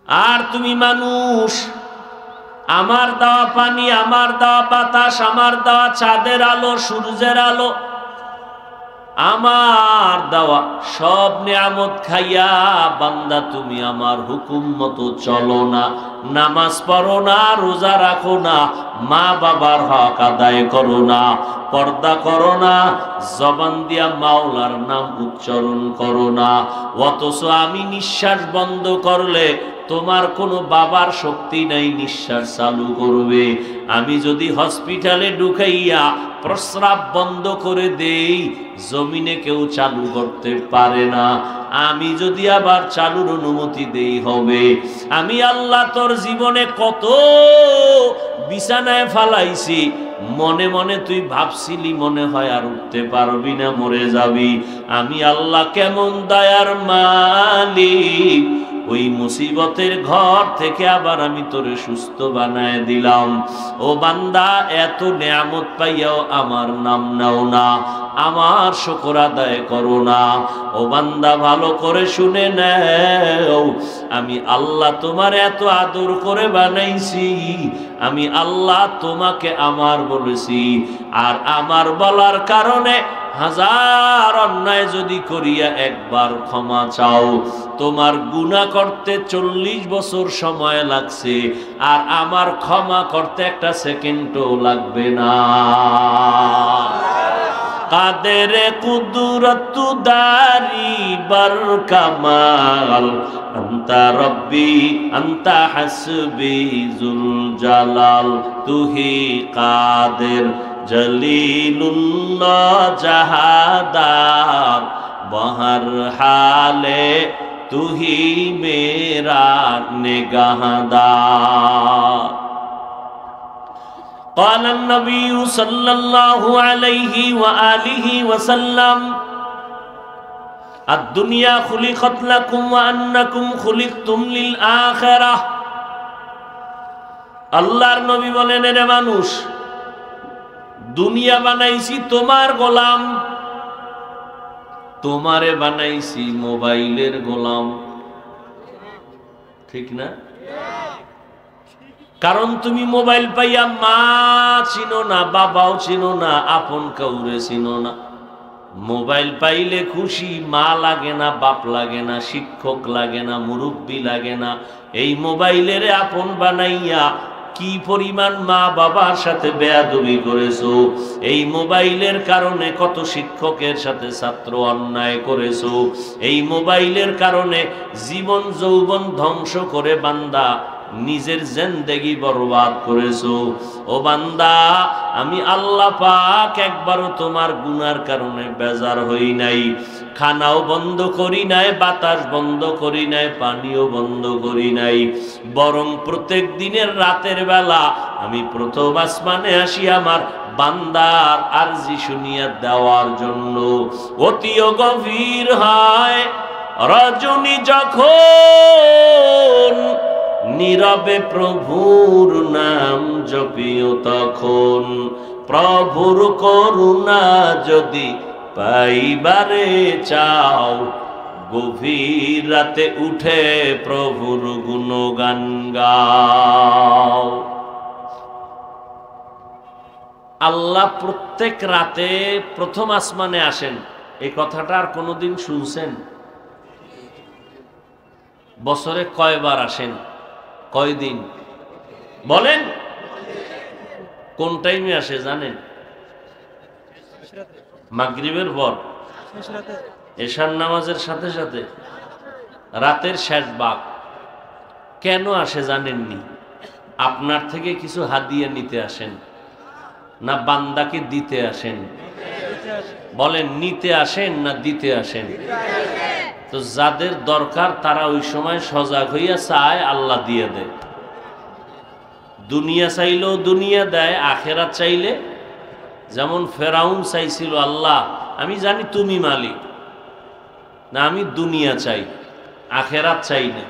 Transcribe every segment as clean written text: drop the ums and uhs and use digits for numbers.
আর তুমি মানুষ, আমার দেওয়া পানি, আমার দেওয়া বাতাস, আমার দেওয়া চাঁদের আলো, সূর্যের আলো, আমার দেওয়া সব নিয়ামত খাইয়া বান্দা তুমি আমার হুকুম মতো চলো না, নামাজ পড়ো না, রোজা রাখো না, মা বাবার হক আদায় করো না, পর্দা করো না, জবান দিয়া মাওলার নাম উচ্চারণ করো না। অথচ আমি নিঃশ্বাস বন্ধ করলে তোমার কোনো বাবার শক্তি নাই নিঃশ্বাস চালু করবে। আমি যদি হসপিটালে ঢুকাইয়া প্রস্রাব বন্ধ করে দেই, জমিনে কেউ চালু করতে পারে না। আমি যদি আবার চালুর অনুমতি দেই হবে। আমি আল্লাহ তোর জীবনে কত বিছানায় ফালাইছি, মনে মনে তুই ভাবছিলি মনে হয় আর উঠতে পারবি না, মরে যাবি। আমি আল্লাহ কেমন দয়ার মালিক, ওই মুসিবতের ঘর থেকে আবার আমি তোরে সুস্থ বানায় দিলাম। ও বান্দা, এত নিয়ামত পাইয়াও আমার নাম নাও না, আমার শুকর আদায় করো না। ও বান্দা, ভালো করে শুনে নাও, আমি আল্লাহ তোমার এত আদর করে বানাইছি, আমি আল্লাহ তোমাকে আমার বলেছি। আর আমার বলার কারণে হাজার অন্যায় যদি করিয়া একবার ক্ষমা চাও, তোমার গুনাহ করতে 40 বছর সময় লাগছে, আর আমার ক্ষমা করতে একটা সেকেন্ডও লাগবে না। কাদের কুদরত দারি বার কামাল, আন্তা রব্বি আন্তা হাসবি জুল জালাল, তুহি কাদের জলিলুল্লাহ জাহাদার, বহর হালে তুহি মেরা নিগাহদার। قال النبي صلى الله عليه وآله وسلم الدنيا خلقت لكم وأنكم خلقتم للآخرة। আল্লাহর নবী বলেন, এরে মানুষ, দুনিয়া বানাইছি তোমার গোলাম, তোমারে বানাইছি মোবাইলের গোলাম। ঠিক না? কারণ তুমি মোবাইল পাইয়া মা চিনো না, বাবাও চিনো না, আপন কাউরে চিনো না। মোবাইল পাইলে খুশি, মা লাগে না, বাপ লাগে না, শিক্ষক লাগে না, মুরব্বী লাগে না। এই মোবাইলের আপন বানাইয়া কি পরিমাণ মা বাবার সাথে বেয়াদবি করেছো। এই মোবাইলের কারণে কত শিক্ষকের সাথে ছাত্র অন্যায় করেছো। এই মোবাইলের কারণে জীবন যৌবন ধ্বংস করে বান্দা নিজের জিন্দেগি বরবাদ করেছো। ও বান্দা, আমি আল্লাহ পাক একবারও তোমার গুনার কারণে বেজার হই নাই। খানাও বন্ধ করি নাই, বাতাস বন্ধ করি নাই, পানিও বন্ধ করি নাই। বরং প্রত্যেক দিনের রাতের বেলা আমি প্রথম আসমানে আসি আমার বান্দার আরজি শুনিয়া দেওয়ার জন্য। অতিও গভীর হয় রজনী যখন, নীরবে প্রভুর নাম জপিও তখন। প্রভুর করুণা যদি পাইবারে চাও, গভীর রাতে উঠে প্রভুর গুণগান গাও। আল্লাহ প্রত্যেক রাতে প্রথম আসমানে আসেন, এই কথাটা আর কোনোদিন শুনছেন? বছরে কয়বার আসেন? কয়দিন বলেন? কোন টাইমে আসে জানেন? মাগরিবের পর, এশার নামাজের সাথে সাথে, রাতের শেষ ভাগ। কেন আসে জানেননি? আপনার থেকে কিছু হাদিয়া নিতে আসেন, না বান্দাকে দিতে আসেন? বলেন, নিতে আসেন না দিতে আসেন? তো যাদের দরকার তারা ওই সময় সজাগ হইয়া চায়, আল্লাহ দিয়ে দেয়। দুনিয়া চাইলেও দুনিয়া দেয়, আখেরাত চাইলে, যেমন ফেরাউন চাইছিল, আল্লাহ আমি জানি তুমি মালিক, না আমি দুনিয়া চাই, আখেরাত চাই না।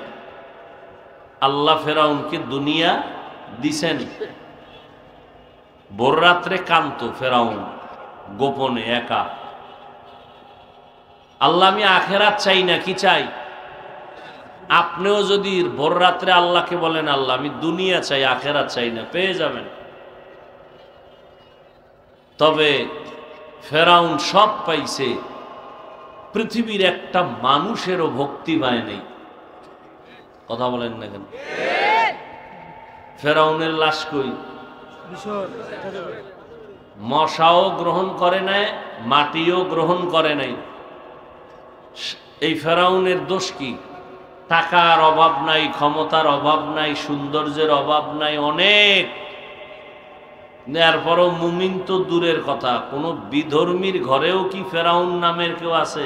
আল্লাহ ফেরাউনকে দুনিয়া দিছেন। ভোর রাত্রে কান্ত ফেরাউন গোপনে একা। আল্লাহ আমি আখেরাত চাই না, কি চাই? আপনিও যদি ভোর রাত্রে আল্লাহকে বলেন, আল্লাহ আমি দুনিয়া চাই আখেরাত চাই না, পেয়ে যাবেন। তবে ফেরাউন সব পাইছে, পৃথিবীর একটা মানুষেরও ভক্তি পায় নাই। কথা বলেন না কেন? ফেরাউনের লাশ কই? মশাও গ্রহণ করে নাই, মাটিও গ্রহণ করে নাই। এই ফেরাউনের দোষ কি? টাকার অভাব নাই, ক্ষমতার অভাব নাই, সৌন্দর্যের অভাব নাই, অনেক। এরপরও মুমিন তো দূরের কথা, কোন বিধর্মীর ঘরেও কি ফেরাউন নামের কেউ আছে?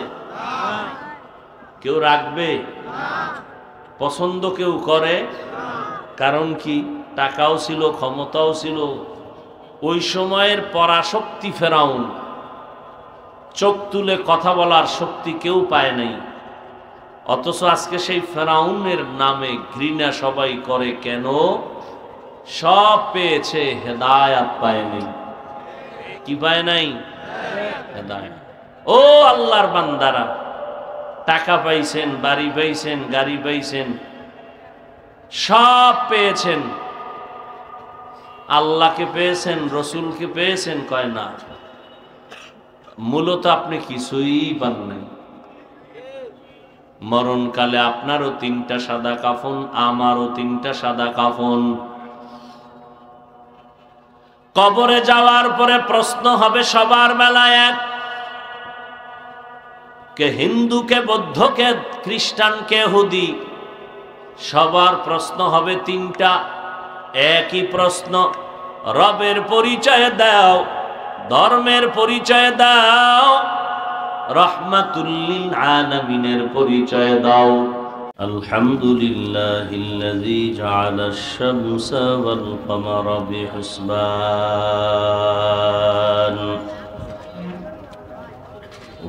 কেউ রাখবে? পছন্দ কেউ করে? কারণ কি? টাকাও ছিল, ক্ষমতাও ছিল। ওই সময়ের পরাশক্তি ফেরাউন, চোখ তুলে কথা বলার শক্তি কেউ পায় নাই। অথচ আজকে সেই ফেরাউনের নামে ঘৃণা সবাই করে কেন? সব পেয়েছে, হেদায়াত পায় নাই। কি পায় নাই? হেদায়াত। ও আল্লাহর বান্দারা, টাকা পাইছেন, বাড়ি পাইছেন, গাড়ি পাইছেন, সব পেয়েছেন, আল্লাহকে পেয়েছেন, রসুলকে পেয়েছেন, কয় না। মূলত আপনি কিছুই পান নাই। মরণকালে আপনারও 3টা সাদা কাফন, আমারও 3টা সাদা কাফন। কবরে যাওয়ার পরে প্রশ্ন হবে সবার বেলায় এক, কে হিন্দু, কে বৌদ্ধ, কে খ্রিস্টান, কে ইহুদি, সবার প্রশ্ন হবে 3টা। একই প্রশ্ন, রবের পরিচয় দাও, ধর্মের পরিচয় দাও, রাহমাতুল লিল আলামিনের পরিচয় দাও। আলহামদুলিল্লাহিল্লাযী জাআলাশ শামসা ওয়াল কমারা বিহুসবান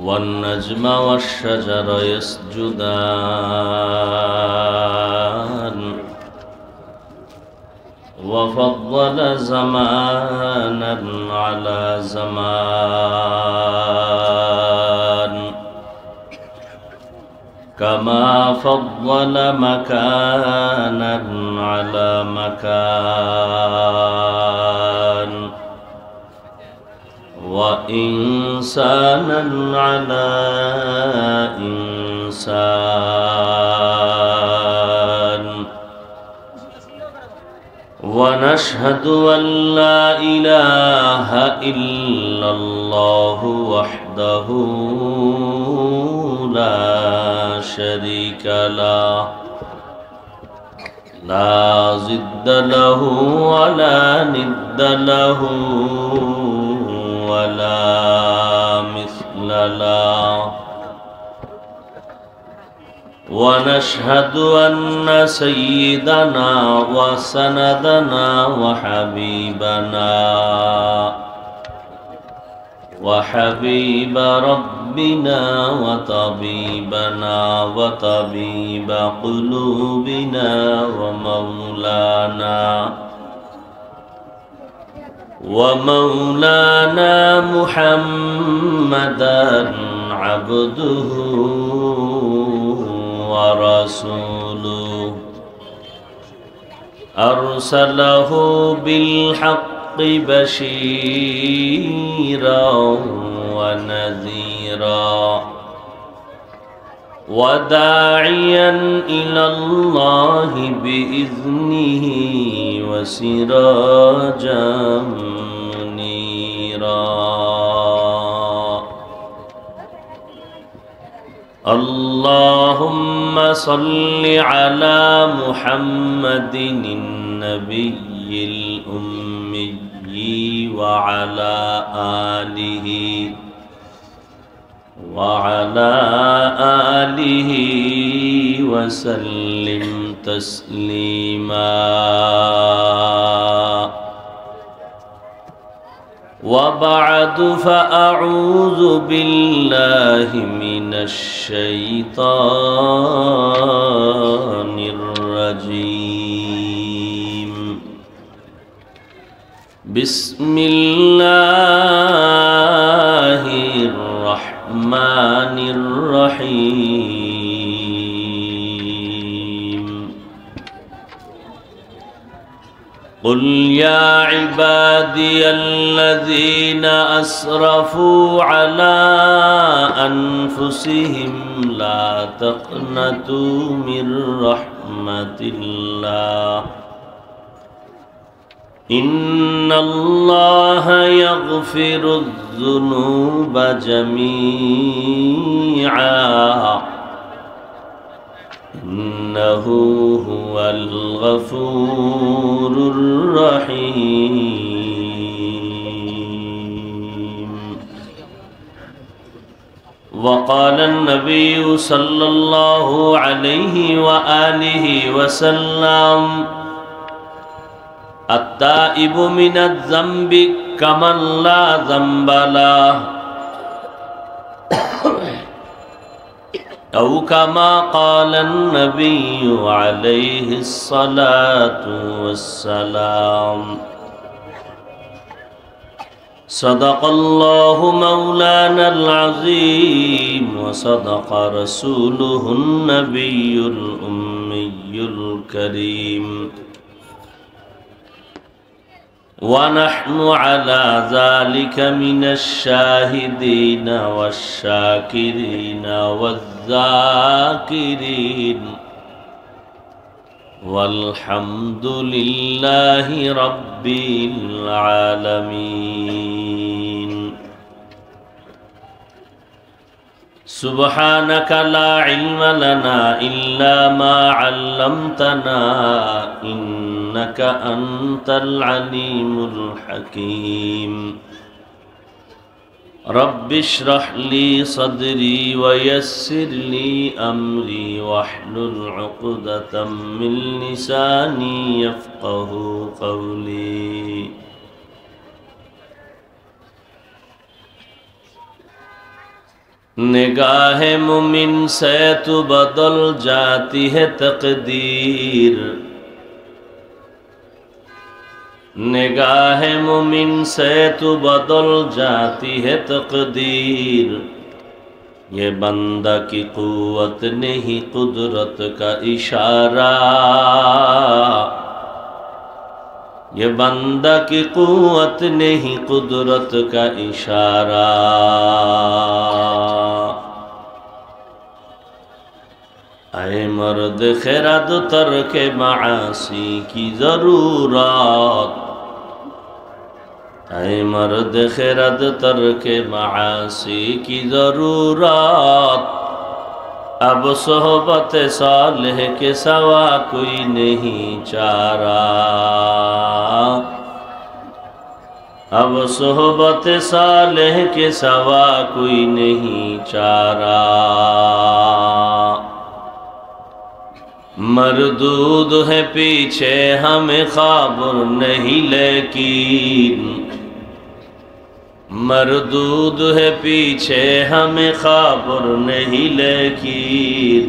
ওয়ান নাজমা ওয়াশ শাজারা ইয়াসজুদান وفضل زمانا على زمان كما فضل مكانا على مكان وإنسانا على إنسان ونشهد أن لا إله إلا الله وحده لا شريك له لا ضد له ولا ند له ولا مثل له ونشهد أن سيدنا وسندنا وحبيب ربنا وطبيبنا وطبيب قلوبنا ومولانا محمدا عبده ورسوله أرسله بالحق بشيرا ونذيرا وداعيا إلى الله بإذنه وسراجا منيرا اللهم صل على محمد النبي الأمي وعلى آله وسلم تسليما وبعد فأعوذ بالله من الشيطان الرجيم بسم الله الرحمن الرحيم قل يا عبادي الذين أسرفوا على أنفسهم لا تقنطوا من رحمة الله إن الله يغفر الذنوب جميعا إنه هو الغفور الرحيم. وقال النبي صلى الله عليه وآله وسلم التائب من الذنب كمن لا ذنب له أو كما قال النبي عليه الصلاة والسلام. صدق الله مولانا العظيم وصدق رسوله النبي الأمي الكريم ونحن على ذلك من الشاهدين والشاكرين والذاكرين والحمد لله رب العالمين. سبحانك لا علم لنا إلا ما علمتنا إنك أنت العليم الحكيم. رب اشرح لي صدري ويسر لي أمري واحلل عقدة من لساني يفقه قولي. نگاہ مومن سے تو بدل جاتی ہے تقدیر، نگاہ مومن سے تو بدل جاتی ہے تقدیر. یہ بندہ کی قوت نہیں قدرت کا اشارہ، یہ بندہ کی قوت نہیں قدرت کا اشارہ. اے مرد خرد ترک معاصی کی ضرورت، اے مرد خرد ترک معاصی کی ضرورت. اب صحبت صالح کے سوا کوئی نہیں چارہ، اب صحبت صالح کے سوا کوئی نہیں چارہ. مردود ہے پیچھے ہمیں خابر نہیں لیکن، مردود ہے پیچھے ہمیں خابر نہیں لیکن.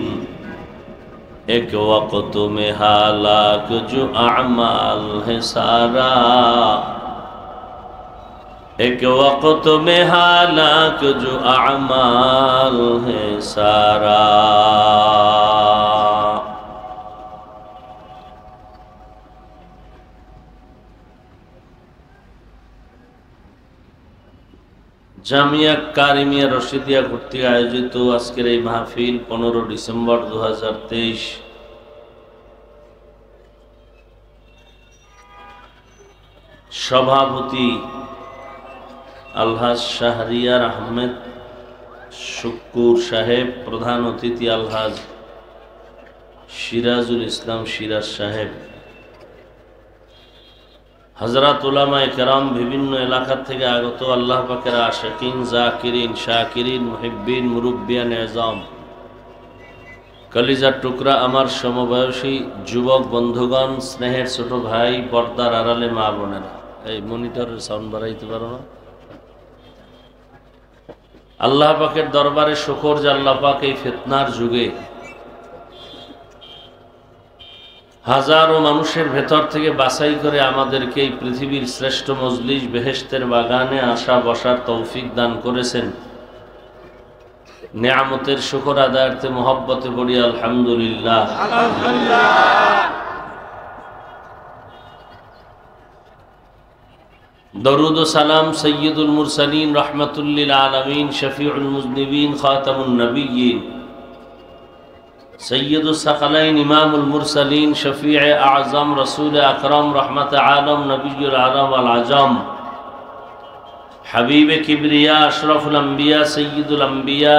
ایک وقت میں ہلاک جو اعمال ہے سارا، ایک وقت میں ہلاک جو اعمال ہے سارا. জামিয়া কারিমিয়া রশিদিয়া কর্তৃক আয়োজিত আজকের এই মাহফিল 15 ডিসেম্বর 2023 সভাপতি আলহাজ শাহরিয়ার আহমেদ শুক্কুর সাহেব, প্রধান অতিথি আলহাজ সিরাজুল ইসলাম সিরাজ সাহেব, হযরত উলামায়ে কেরাম, বিভিন্ন এলাকা থেকে আগত আল্লাহ পাকের আশিকিন, জাকিরিন, শাকিরিন, মুহিব্বিন, মুরব্বিয়ান এজাম, কলিজার টুকরা আমার সমবয়সী যুবক বন্ধুগণ, স্নেহের ছোট ভাই, পর্দার আড়ালে মা বোনেরা। এই মনিটরের সাউন্ড বাড়াইতে পারো না? আল্লাহ পাকের দরবারে শুকর যে আল্লাহ পাক এই ফিতনার যুগে হাজারো মানুষের ভেতর থেকে বাছাই করে আমাদেরকে এই পৃথিবীর শ্রেষ্ঠ মজলিস বেহেশতের বাগানে আসা বসার তৌফিক দান করেছেন। নেয়ামতের শুকর আদায়ার্থে মোহব্বতে পড়ি আলহামদুলিল্লাহ। দরুদ ও সালাম সৈয়দুল মুরসালিন রহমাতুল্লিল আলামিন শফিউল মুজনিবিন খাতামুন নবিয়্যিন সৈয়দুস সাকালাইন ইমামুল মুরসালিন শফিয়ে আজম রসুল আকরম রহমত আলম নবিয়ুল আরব আল আজম হাবিবে কিবরিয়া আশরফুল আম্বিয়া সৈয়দুল আম্বিয়া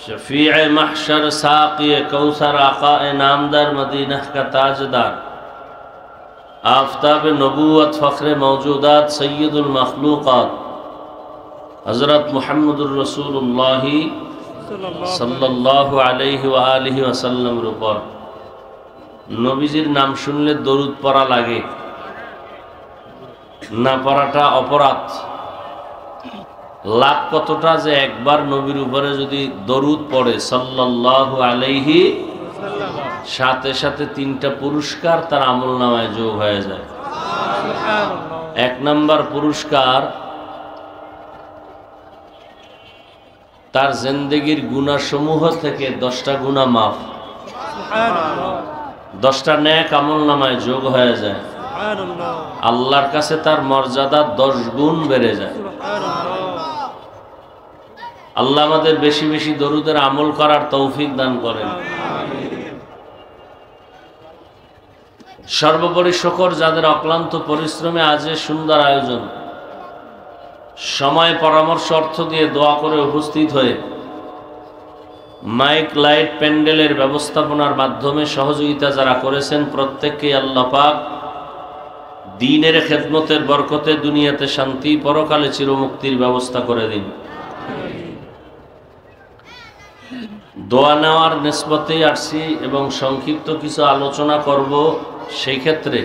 शफीए महशर साक़िए कौसर आक़ाए नामदार मदीना का ताजदार आफ़ताब नबूवत फ़ख्र मौजूदात सय्यदुल मखलूक़ात हज़रत मुहम्मदुर रसूलुल्लाह सल्लल्लाहु अलैहि व आलिहि वसल्लम ऊपर नबीजिर नाम शुनले दरूद पढ़ा लागे ना पढ़ाटा अपराध লাভ কতটা যে একবার নবীর উপরে যদি দরুদ পড়ে সাল্লাল্লাহু আলাইহি সাথে সাথে 3টা পুরস্কার তার আমলনামায় যোগ হয়ে যায়। সুবহানাল্লাহ। 1 নাম্বার পুরস্কার তার জিন্দেগীর গুনাহসমূহ থেকে 10টা গুনাহ মাফ। সুবহানাল্লাহ। 10টা নেক আমলনামায় যোগ হয়ে যায়। সুবহানাল্লাহ। আল্লাহর কাছে তার মর্যাদা 10 গুণ বেড়ে যায়। সুবহানাল্লাহ। আল্লাহ আমাদের বেশি বেশি দরুদের আমল করার তৌফিক দান করেন। সর্বোপরি শুকর যাদের অক্লান্ত পরিশ্রমে আজ সুন্দর আয়োজন, সময় পরামর্শ অর্থ দিয়ে দোয়া করে উপস্থিত হয়ে মাইক লাইট প্যান্ডেলের ব্যবস্থাপনার মাধ্যমে সহযোগিতা যারা করেছেন প্রত্যেককে আল্লাহ পাক দ্বীনের খেদমতের বরকতে দুনিয়াতে শান্তি, পরকালে চিরমুক্তির ব্যবস্থা করে দিন। দোয়া নেওয়ার নিসবতে আসছি এবং সংক্ষিপ্ত কিছু আলোচনা করব। সেই ক্ষেত্রে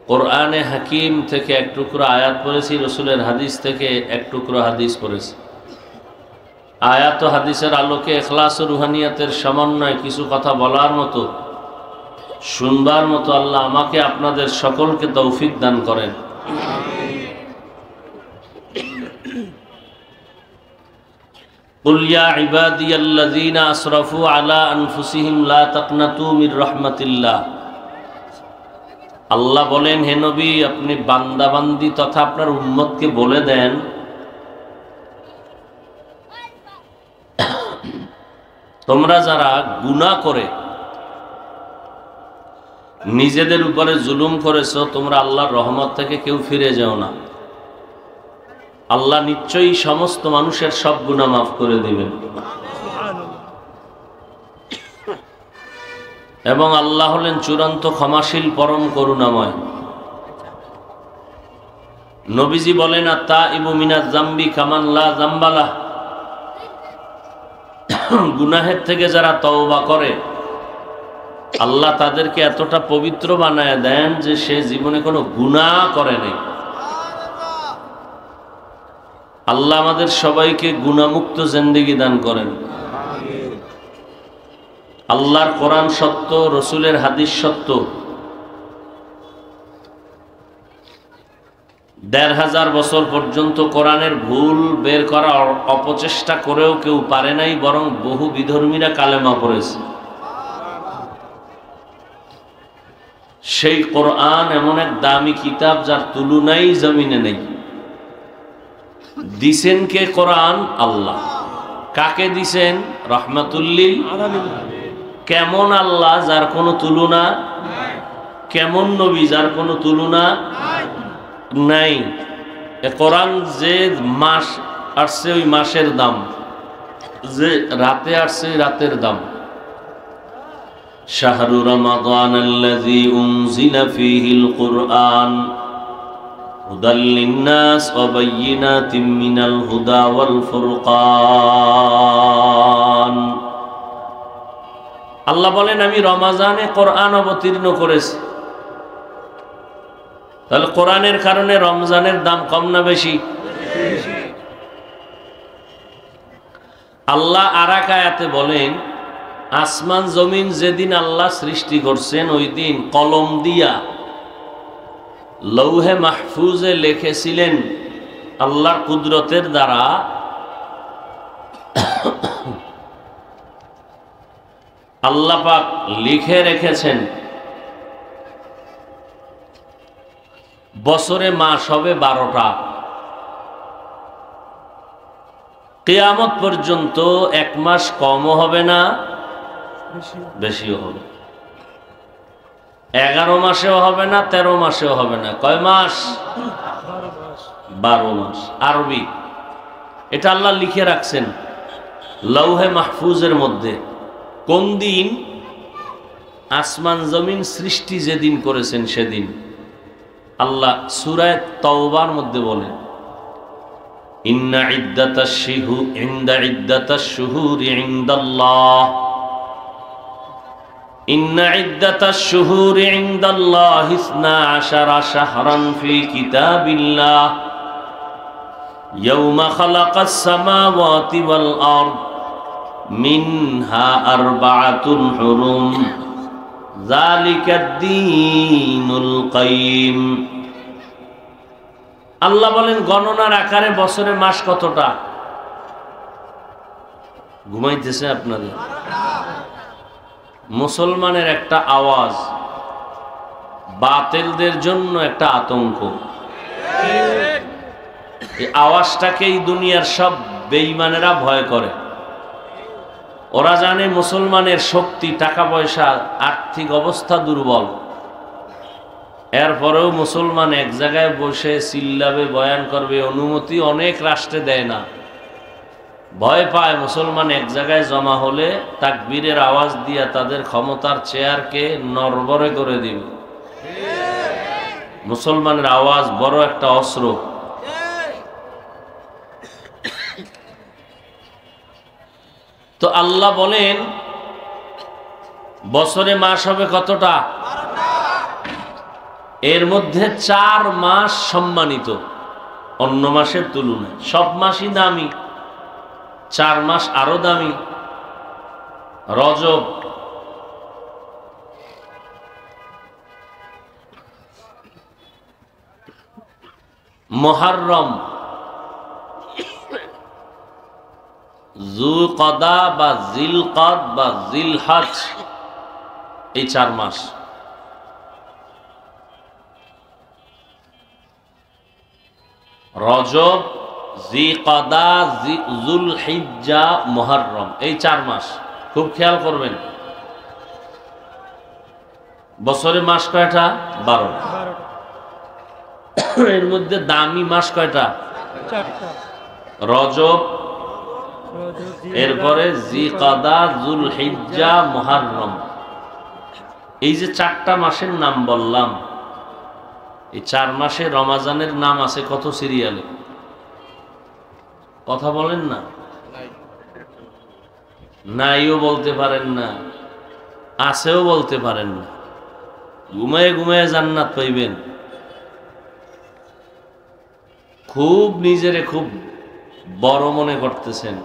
কোরআনে হাকিম থেকে এক টুকরো আয়াত পড়েছি, রসুলের হাদিস থেকে এক টুকরো হাদিস পড়েছি। আয়াত ও হাদিসের আলোকে ইখলাস ও রুহানিয়াতের সমন্বয়ে কিছু কথা বলার মতো, শুনবার মতো আল্লাহ আমাকে আপনাদের সকলকে তৌফিক দান করেন। قل يا عبادي الذين أسرفوا على أنفسهم لا تقنطوا من رحمة الله। আল্লাহ বলেন, হে নবী, আপনি বান্দাবান্দি তথা আপনার উম্মতকে বলে দেন, তোমরা যারা গুনাহ করে নিজেদের উপরে জুলুম করেছো, তোমরা আল্লাহর রহমত থেকে কেউ ফিরে যাও না। আল্লাহ নিশ্চয়ই সমস্ত মানুষের সব গুনাহ মাফ করে দিবেন এবং আল্লাহ হলেন চূড়ান্ত ক্ষমাশীল, পরম করুণাময়। নবীজি বলেন, আত-তাইবু মিনাজ যামবি কামান লা যামবা লাহ। গুনাহের থেকে যারা তওবা করে আল্লাহ তাদেরকে এতটা পবিত্র বানায় দেন যে সে জীবনে কোনো গুনাহ করে নাই। আল্লাহ আমাদের সবাইকে গুনাহমুক্ত জিন্দেগি দান করেন। আল্লাহর কোরআন সত্য, রসুলের হাদিস সত্য। ১৫০০ বছর পর্যন্ত কোরআনের ভুল বের করা অপচেষ্টা করেও কেউ পারে নাই, বরং বহু বিধর্মীরা কালেমা পড়েছে। সেই কোরআন এমন এক দামি কিতাব যার তুলনাই জমিনে নেই। দিছেন কে কোরআন? আল্লাহ। কাকে দিছেন? রহমাতুল্লিল আলামিন। কেমন আল্লাহ যার কোনো তুলনা? কেমন নবী যার কোনো তুলনা নাই? কোরআন যে মাস আসছে ওই মাসের দাম, যে রাতে আসছে রাতের দাম। শাহরু রমাদান আল্লাযী উনজিলা ফীহিল কুরআন হুদাল লিন্নাস ওয়া বায়্যিনাতিম মিনাল হুদা ওয়াল ফুরকান। আল্লাহ বলেন, আমি রমাজানে কোরআন অবতীর্ণ করেছি। তাহলে কোরআনের কারণে রমজানের দাম কম না বেশি? আল্লাহ আরেক আয়াতে বলেন, আসমান জমিন যেদিন আল্লাহ সৃষ্টি করছেন ওই দিন কলম দিয়া লৌহে মাহফুজে লিখেছিলেন আল্লাহর কুদরতের দ্বারা আল্লাহ পাক লিখে রেখেছেন বছরে মাস হবে 12টা। কিয়ামত পর্যন্ত 1 মাস কমও হবে না, বেশিও হবে। 11 মাসেও হবে না, 13 মাসেও হবে না। কয় মাস? 12 মাস। আরবি এটা আল্লাহ লিখে রাখছেন লৌহে মাহফুজের মধ্যে। কোন দিন? আসমান জমিন সৃষ্টি যেদিন করেছেন সেদিন। আল্লাহ সূরা তাওবার মধ্যে বলেন, ইন্না ইদ্দাতাশ শুহুরি ইনদাল্লাহ ইসনা আশারা শাহরান ফি কিতাবিল্লাহ ইয়াওমা খালাকাস সামাওয়াতি ওয়াল আরদ মিনহা আরবাআতুন হুরুম যালিকাদ-দীনুল কাইয়্যিম। আল্লাহ বলেন গণনার আকারে বছরে মাস কতটা? ঘুমাইতেছে আপনাদের? মুসলমানের একটা আওয়াজ বাতিলদের জন্য একটা আতঙ্ক। এই আওয়াজটাকেই দুনিয়ার সব বেঈমানেরা ভয় করে। ওরা জানে মুসলমানের শক্তি, টাকা পয়সা, আর্থিক অবস্থা দুর্বল। এরপরেও মুসলমান এক জায়গায় বসে চিল্লাবে, বয়ান করবে, অনুমতি অনেক রাষ্ট্রে দেয় না। ভয় পায় মুসলমান এক জায়গায় জমা হলে তাকবীরের আওয়াজ দিয়া তাদের ক্ষমতার চেয়ারকে নড়বড়ে করে দিবে। মুসলমানের আওয়াজ বড় একটা অস্ত্র। তো আল্লাহ বলেন বছরে মাস হবে কতটা? এর মধ্যে 4 মাস সম্মানিত অন্য মাসের তুলনায়। সব মাসই দামি, 4 মাস আরো দামি। রজব, মুহররম, যুলকদা বা জিলকদ বা জিলহজ, এই 4 মাস। রজব, জিলকদা, যুলহিজ্জা, মুহররম, এই 4 মাস খুব খেয়াল করবেন। বছরে মাস কয়টা? 12টা। এর মধ্যে দামি মাস কয়টা? 4টা। রজব, এরপরে জিলকদা, যুলহিজ্জা, মুহররম। এই যে 4টা মাসের নাম বললাম, এই 4 মাসে রমাজানের নাম আছে কত সিরিয়ালে? কথা বলেন না। নাইও বলতে পারেন না, আছেও বলতে পারেন না। ঘুমায় ঘুমায় জান্নাত পাইবেন। খুব নিজেরে খুব বড় মনে করতেছেন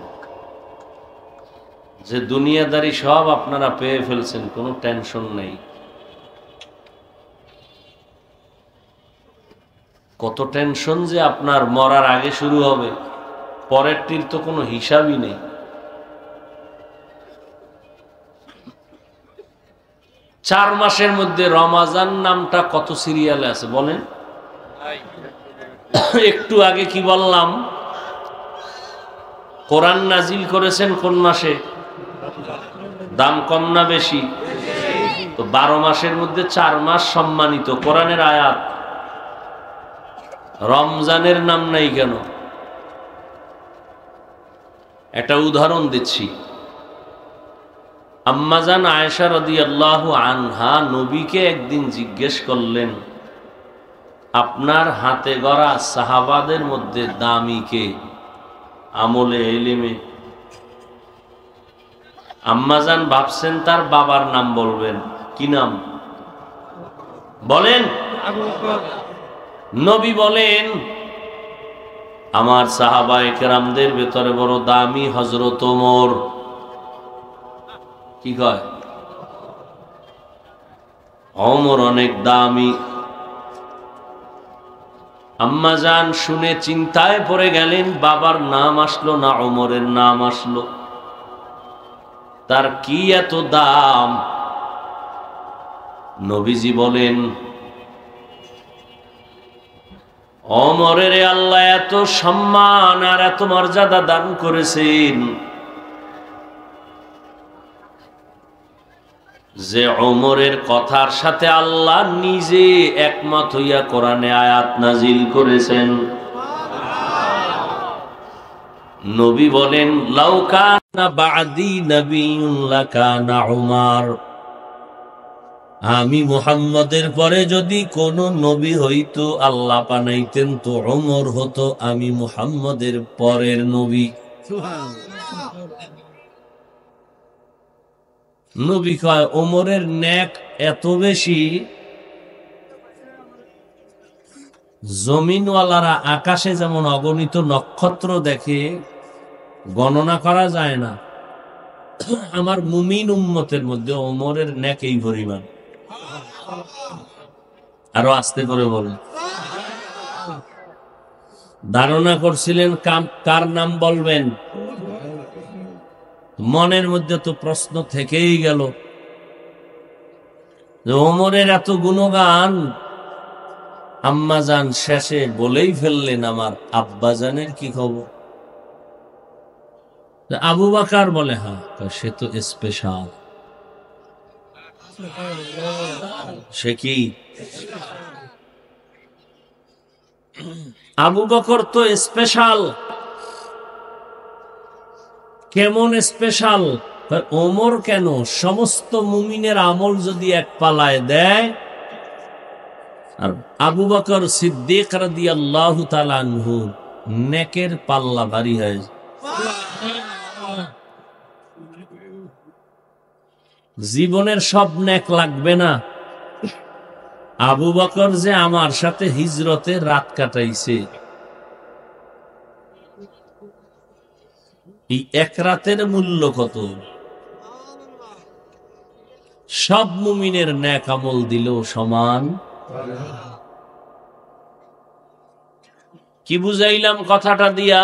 যে দুনিয়াদারি সব আপনারা পেয়ে ফেলছেন, কোনো টেনশন নেই। কত টেনশন যে আপনার মরার আগে শুরু হবে, পরেরটির তো কোনো হিসাবই নেই। চার মাসের মধ্যে রমাজান নামটা কত সিরিয়ালে আছে বলেন? একটু আগে কি বললাম? কোরআন নাজিল করেছেন কোন মাসে? দাম কম না বেশি? তো 12 মাসের মধ্যে 4 মাস সম্মানিত, কোরআনের আয়াত। রমজানের নাম নাই কেন? একটা উদাহরণ দিচ্ছি। আম্মাজান আয়েশা রাদিয়াল্লাহু আনহা নবীকে একদিন জিজ্ঞেস করলেন, আপনার হাতে গড়া সাহাবাদের মধ্যে দামি কে আমলে ইলমে? আম্মাজান ভাবছেন তার বাবার নাম বলবেন। কি নাম বলেন? নবী বলেন, আমার সাহাবায়ে কেরামদের ভেতরে বড় দামি হযরত ওমর। কি কয়? ওমর অনেক দামি। আম্মাজান শুনে চিন্তায় পড়ে গেলেন, বাবার নাম আসলো না ওমরের নাম আসলো, তার কি এত দাম? নবীজি বলেন, ওমরের আল্লাহ এত সম্মান আর এত মর্যাদা দান করেছেন যে ওমরের কথার সাথে আল্লাহ নিজে একমত হইয়া কোরআনে আয়াত নাজিল করেছেন। নবী বলেন, লাউ কানা বা'দি নাবিয়্যুন লাকানা উমর, আমি মুহাম্মদের পরে যদি কোন নবী হইতো আল্লাহ বানাইতেন তো ওমর হতো, আমি মুহাম্মদের পরের নবী। নবী কয় ওমরের নেক এত বেশি, জমিনওয়ালারা আকাশে যেমন অগণিত নক্ষত্র দেখে, গণনা করা যায় না, আমার মুমিন উম্মতের মধ্যে ওমরের নেক এই পরিমাণ। আরো আস্তে করে বলেন। ধারণা করছিলেন কার নাম বলবেন, মনের মধ্যে তো প্রশ্ন থেকেই গেল যে ওমরের এত গুণগান আম্মাজান শেষে বলেই ফেললেন, আমার আব্বাজানের কি খবর? আবু বকর বলে, হ্যাঁ সে তো স্পেশাল। সে কি? আবু বকর তো স্পেশাল। কেমন স্পেশাল? ওমর কেন? সমস্ত মুমিনের আমল যদি এক পালায় দেয়, আর আবু বকর সিদ্দিক রাদিয়াল্লাহু তাআলা আনহু নেকের পাল্লা ভারী হয়। জীবনের সব নেক লাগবে না। আবু বকর যে আমার সাথে হিজরতে রাত কাটাইছে, এই এক রাতের মূল্য কত? সব মুমিনের নেক আমল দিলেও সমান। কি বুঝাইলাম কথাটা দিয়া?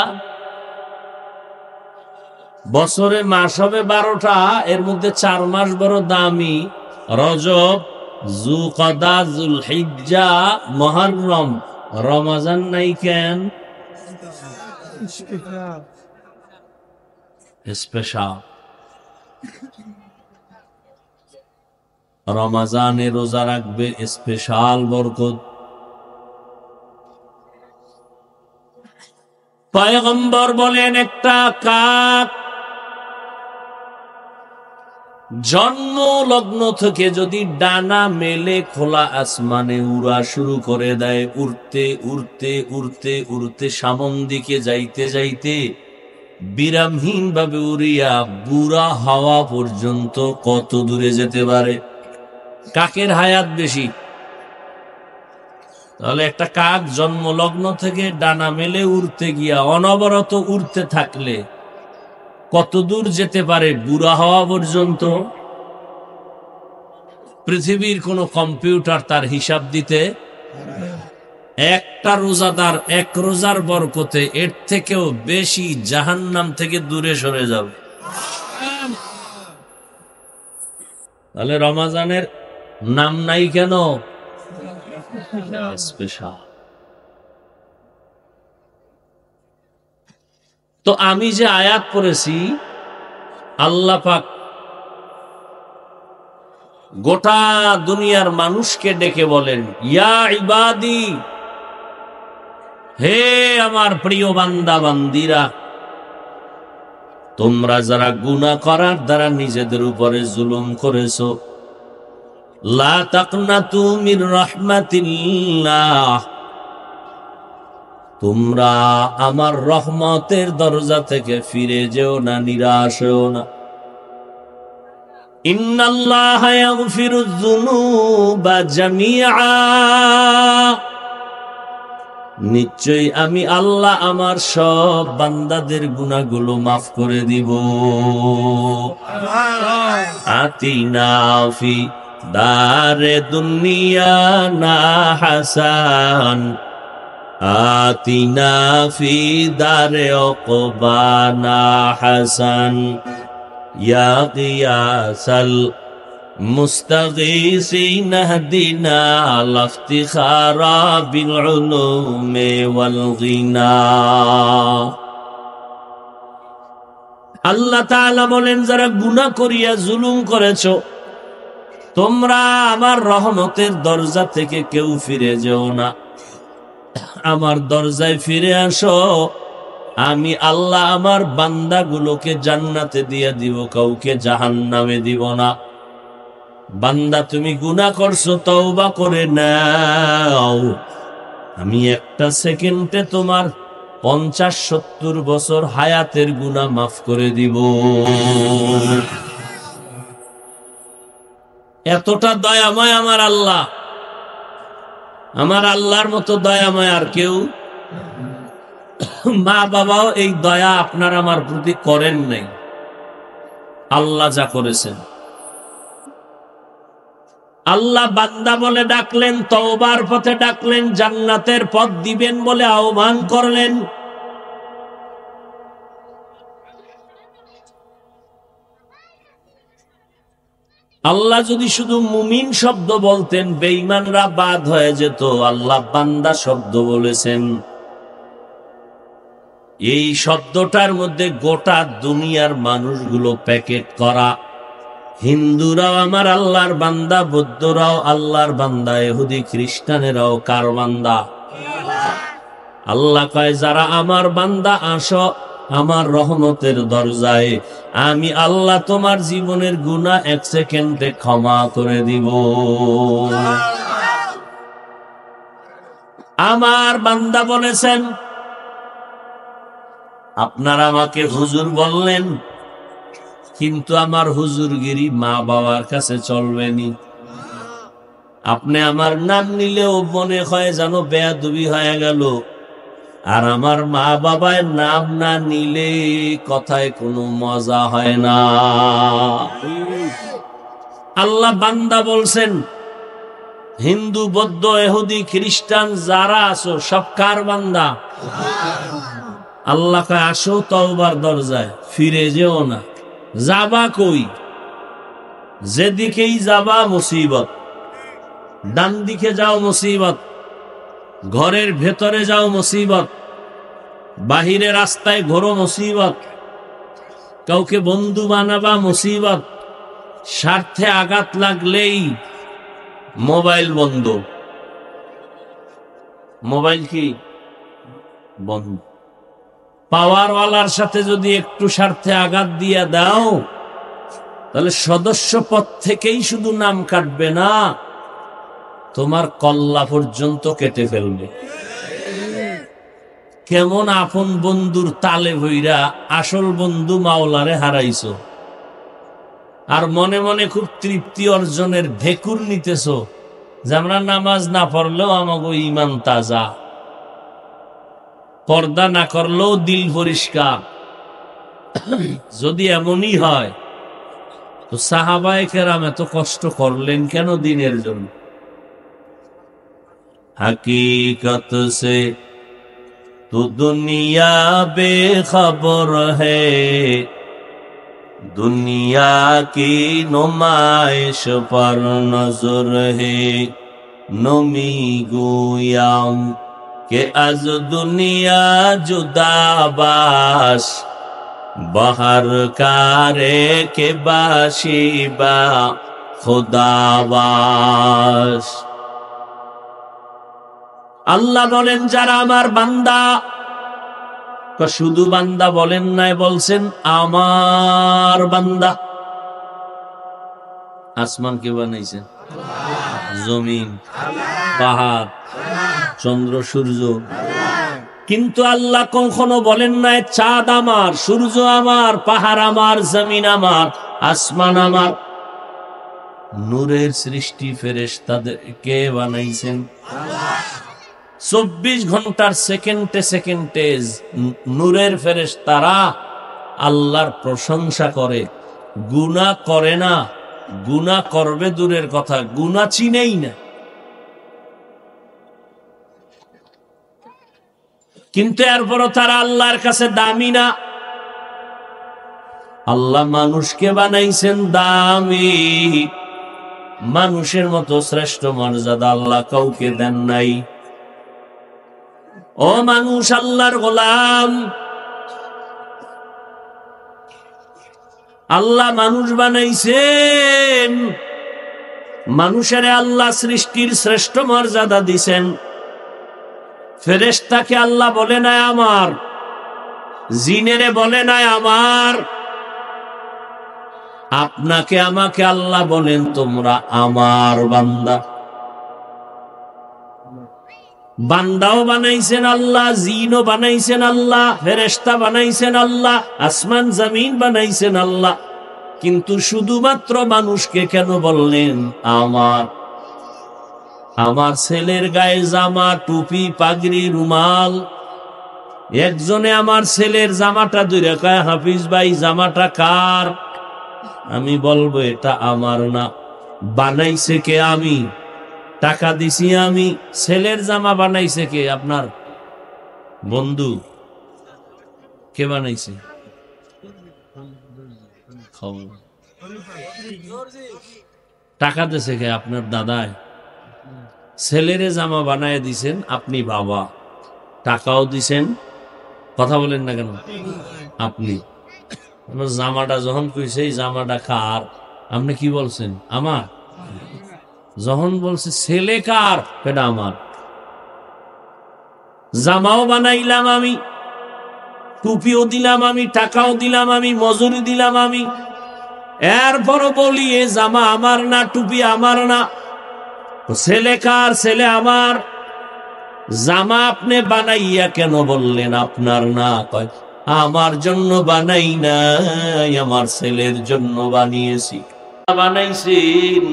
বছরে মাস হবে 12টা, এর মধ্যে 4 মাস বড় দামি, রজব, যুলকাদা, যুলহিজ্জা, মুহররম, রমজান নাই কেন? স্পেশাল। রমজানে রোজা রাখবে, স্পেশাল বরকত। পয়গম্বর বলেন, একটা কাক জন্ম লগ্ন থেকে যদি ডানা মেলে খোলা আসমানে উড়া শুরু করে দেয়, উড়তে উড়তে উড়তে উড়তে সামন দিকে যাইতে যাইতে বিরামহীন ভাবে উড়িয়া বুড়া হওয়া পর্যন্ত কত দূরে যেতে পারে? কাকের হায়াত বেশি। তাহলে একটা কাক জন্মলগ্ন থেকে ডানা মেলে উড়তে গিয়া অনবরত উড়তে থাকলে কত দূর যেতে পারে? বুড়া হওয়া পর্যন্ত। পৃথিবীর কোন কম্পিউটার তার হিসাব দিতে। একটা রোজাদার এক রোজার বরকতে এর থেকেও বেশি জাহান্নাম থেকে দূরে সরে যাবে। তাহলে রমজানের নাম নাই কেন? স্পেশাল। তো আমি যে আয়াত পড়েছি, আল্লাহ পাক গোটা দুনিয়ার মানুষকে ডেকে বলেন, ইয়া ইবাদি, হে আমার প্রিয় বান্দা বান্দিরা, তোমরা যারা গুনাহ করার দ্বারা নিজেদের উপরে জুলুম করেছো, লা তাকনাতু মির রাহমাতিল্লাহ, তোমরা আমার রহমতের দরজা থেকে ফিরে যেও না, নিরাশ হও না। ইন্নাল্লাহা ইয়াগফিরুয যুনুবা জামিআ, নিশ্চয়ই আমি আল্লাহ আমার সব বান্দাদের গুনাহগুলো মাফ করে দিব। আতিনা ফি দারে দুনিয়া না হাসান, আতিনা ফি দারে উকবানা হাসান, ইয়া কিয়াসাল মুস্তাগীসিন ইহদিনা লাফতিখারা বিল উলুমি ওয়াল গিনা। আল্লাহ তাআলা বলেন, যারা গুনাহ করিয়া জুলুম করেছো, তোমরা আমার রহমতের দরজা থেকে কেউ ফিরে যেও না, আমার দরজায় ফিরে আসো। আমি আল্লাহ আমার বান্দাগুলোকে জান্নাতে দিয়ে দিব, কাউকে জাহান্নামে দিব না। বান্দা তুমি গুনাহ করছো, তওবা করে নাও, আমি একটা সেকেন্ডে তোমার 50-70 বছর হায়াতের গুনাহ মাফ করে দিব। এতটা দয়াময় আমার আল্লাহ। আমার আল্লাহর মতো দয়াময় আর কেউ? মা বাবাও এই দয়া আপনার আমার প্রতি করেন নাই, আল্লাহ যা করেছেন। আল্লাহ বান্দা বলে ডাকলেন, তওবার পথে ডাকলেন, জান্নাতের পথ দিবেন বলে আহ্বান করলেন। আল্লাহ যদি শুধু মুমিন শব্দ বলতেন, বেঈমানরা বাদ হয়ে যেত। আল্লাহ বান্দা শব্দ বলেছেন। এই শব্দটার মধ্যে গোটা দুনিয়ার মানুষগুলো প্যাকেট করা। হিন্দুরাও আমার আল্লাহর বান্দা, বৌদ্ধরাও আল্লাহর বান্দা, ইহুদি খ্রিস্টানেরাও কার বান্দা? আল্লাহ কয়, যারা আমার বান্দা আসো আমার রহমতের দরজায়, আমি আল্লাহ তোমার জীবনের গুনাহ 1 সেকেন্ডে ক্ষমা করে দিব। আমার বান্দা বলেছেন, আপনারা আমাকে হুজুর বললেন, কিন্তু আমার হুজুরগিরি মা বাবার কাছে চলবেনি। আপনি আমার নাম নিলেও মনে হয় যেন বেয়াদবি হয়ে গেল, আর আমার মা বাবার নাম না নিলে কথায় কোনো মজা হয় না। আল্লাহ বান্দা বলছেন, হিন্দু বৌদ্ধ ইহুদি খ্রিস্টান যারা আছো সব কার বান্দা? আল্লাহ কয়, আসো তওবার দরজায়, ফিরে যেও না। যাবা কই? যেদিকেই যাবা মুসিবত। ডান দিকে যাও মুসিবত, ঘরের ভেতরে যাও মুসিবত, বাহিরে রাস্তায় ঘোরো মুসিবত, কাউকে বন্ধু বানাবা মুসিবত, স্বার্থে আঘাত লাগলেই মোবাইল বন্ধ। মোবাইল কি বন্ধ? পাওয়ারওয়ালার সাথে যদি একটু স্বার্থে আঘাত দিয়া দাও, তাহলে সদস্য পদ থেকেই শুধু নাম কাটবে না, তোমার কল্লা পর্যন্ত কেটে ফেলবে। কেমন আপন বন্ধুর তালে ভইরা আসল বন্ধু মাওলারে হারাইছো, আর মনে মনে খুব তৃপ্তি অর্জনের ঢেকুর নিতেছো যে আমরা নামাজ না পড়লেও আমাগো ঈমান তাজা, পর্দা না করলেও দিল পরিষ্কার। যদি এমনই হয় তো সাহাবায়ে কেরাম এত কষ্ট করলেন কেন দিনের জন্য? हकीकत से तो दुनिया बेखबर है, दुनिया की नुमाइश पर नजर है। नमी गोयाम के आज दुनिया जुदा बाश, बहर कारे के बाशिबा खुदाबाश। আল্লাহ বলেন, যারা আমার বান্দা, শুধু বান্দা বলেন নাই, বলছেন আমার বান্দা। আসমান কে বানাইছেন? জমিন, পাহাড়, চন্দ্র, সূর্য। কিন্তু আল্লাহ কখনো বলেন নাই চাঁদ আমার, সূর্য আমার, পাহাড় আমার, জমিন আমার, আসমান আমার। নূরের সৃষ্টি ফেরেশতাদের কে বানাইছেন? 24 ঘন্টার সেকেন্ডে সেকেন্ডে নূরের ফেরেশতারা আল্লাহর প্রশংসা করে। গুনাহ করে না, গুনাহ করবে দূরের কথা, গুনাহ চিনেই না। কিন্তু এরপরও তারা আল্লাহর কাছে দামি না। আল্লাহ মানুষকে বানাইছেন দামি, মানুষের মতো শ্রেষ্ঠ মর্যাদা আল্লাহ কাউকে দেন নাই। ও মানুষ, আল্লাহর গোলাম, আল্লাহ মানুষ বানাইছেন, মানুষের আল্লাহ সৃষ্টির শ্রেষ্ঠ মর্যাদা দিছেন। ফেরেশতাকে আল্লাহ বলে নাই আমার, জিনেরে বলে নাই আমার, আপনাকে আমাকে আল্লাহ বলেন তোমরা আমার বান্দা। বান্দাও বানাইছেন আল্লাহ, জিনও বানাইছেন আল্লাহ, ফেরেশতা বানাইছেন আল্লাহ, আসমান জমিন বানাইছেন আল্লাহ, কিন্তু শুধুমাত্র মানুষকে কেন বললেন আমার? আমার ছেলের গায়ে জামা, টুপি, পাগড়ি, রুমাল, একজনে আমার ছেলের জামাটা ধরে কয়, হাফিজ ভাই জামাটা কার? আমি বলবো এটা আমার না, বানাইছে কে? আমি টাকা দিছি আমি। ছেলের জামা বানাইছে কে? আপনার বন্ধু। কে বানাইছে? টাকা দিছে কে? আপনার দাদায়। ছেলের জামা বানায় দিছেন আপনি বাবা, টাকাও দিছেন, কথা বলেন না কেন? আপনি জামাটা যখন কইছে এই জামাটা কার, আপনি কি বলছেন? আমার। যখন বলছে ছেলে কার, এটা আমার। জামাও বানাইলাম আমি, টুপিও দিলাম আমি, টাকাও দিলাম আমি, মজুরি দিলাম আমি, এরপরও বলি এ জামা আমার না, টুপি আমার না। ছেলে কার? ছেলে আমার। জামা আপনি বানাইয়া কেন বললেন আপনার না? কয় আমার জন্য বানাই নাই, আমার ছেলের জন্য বানিয়েছি। বানাইছেন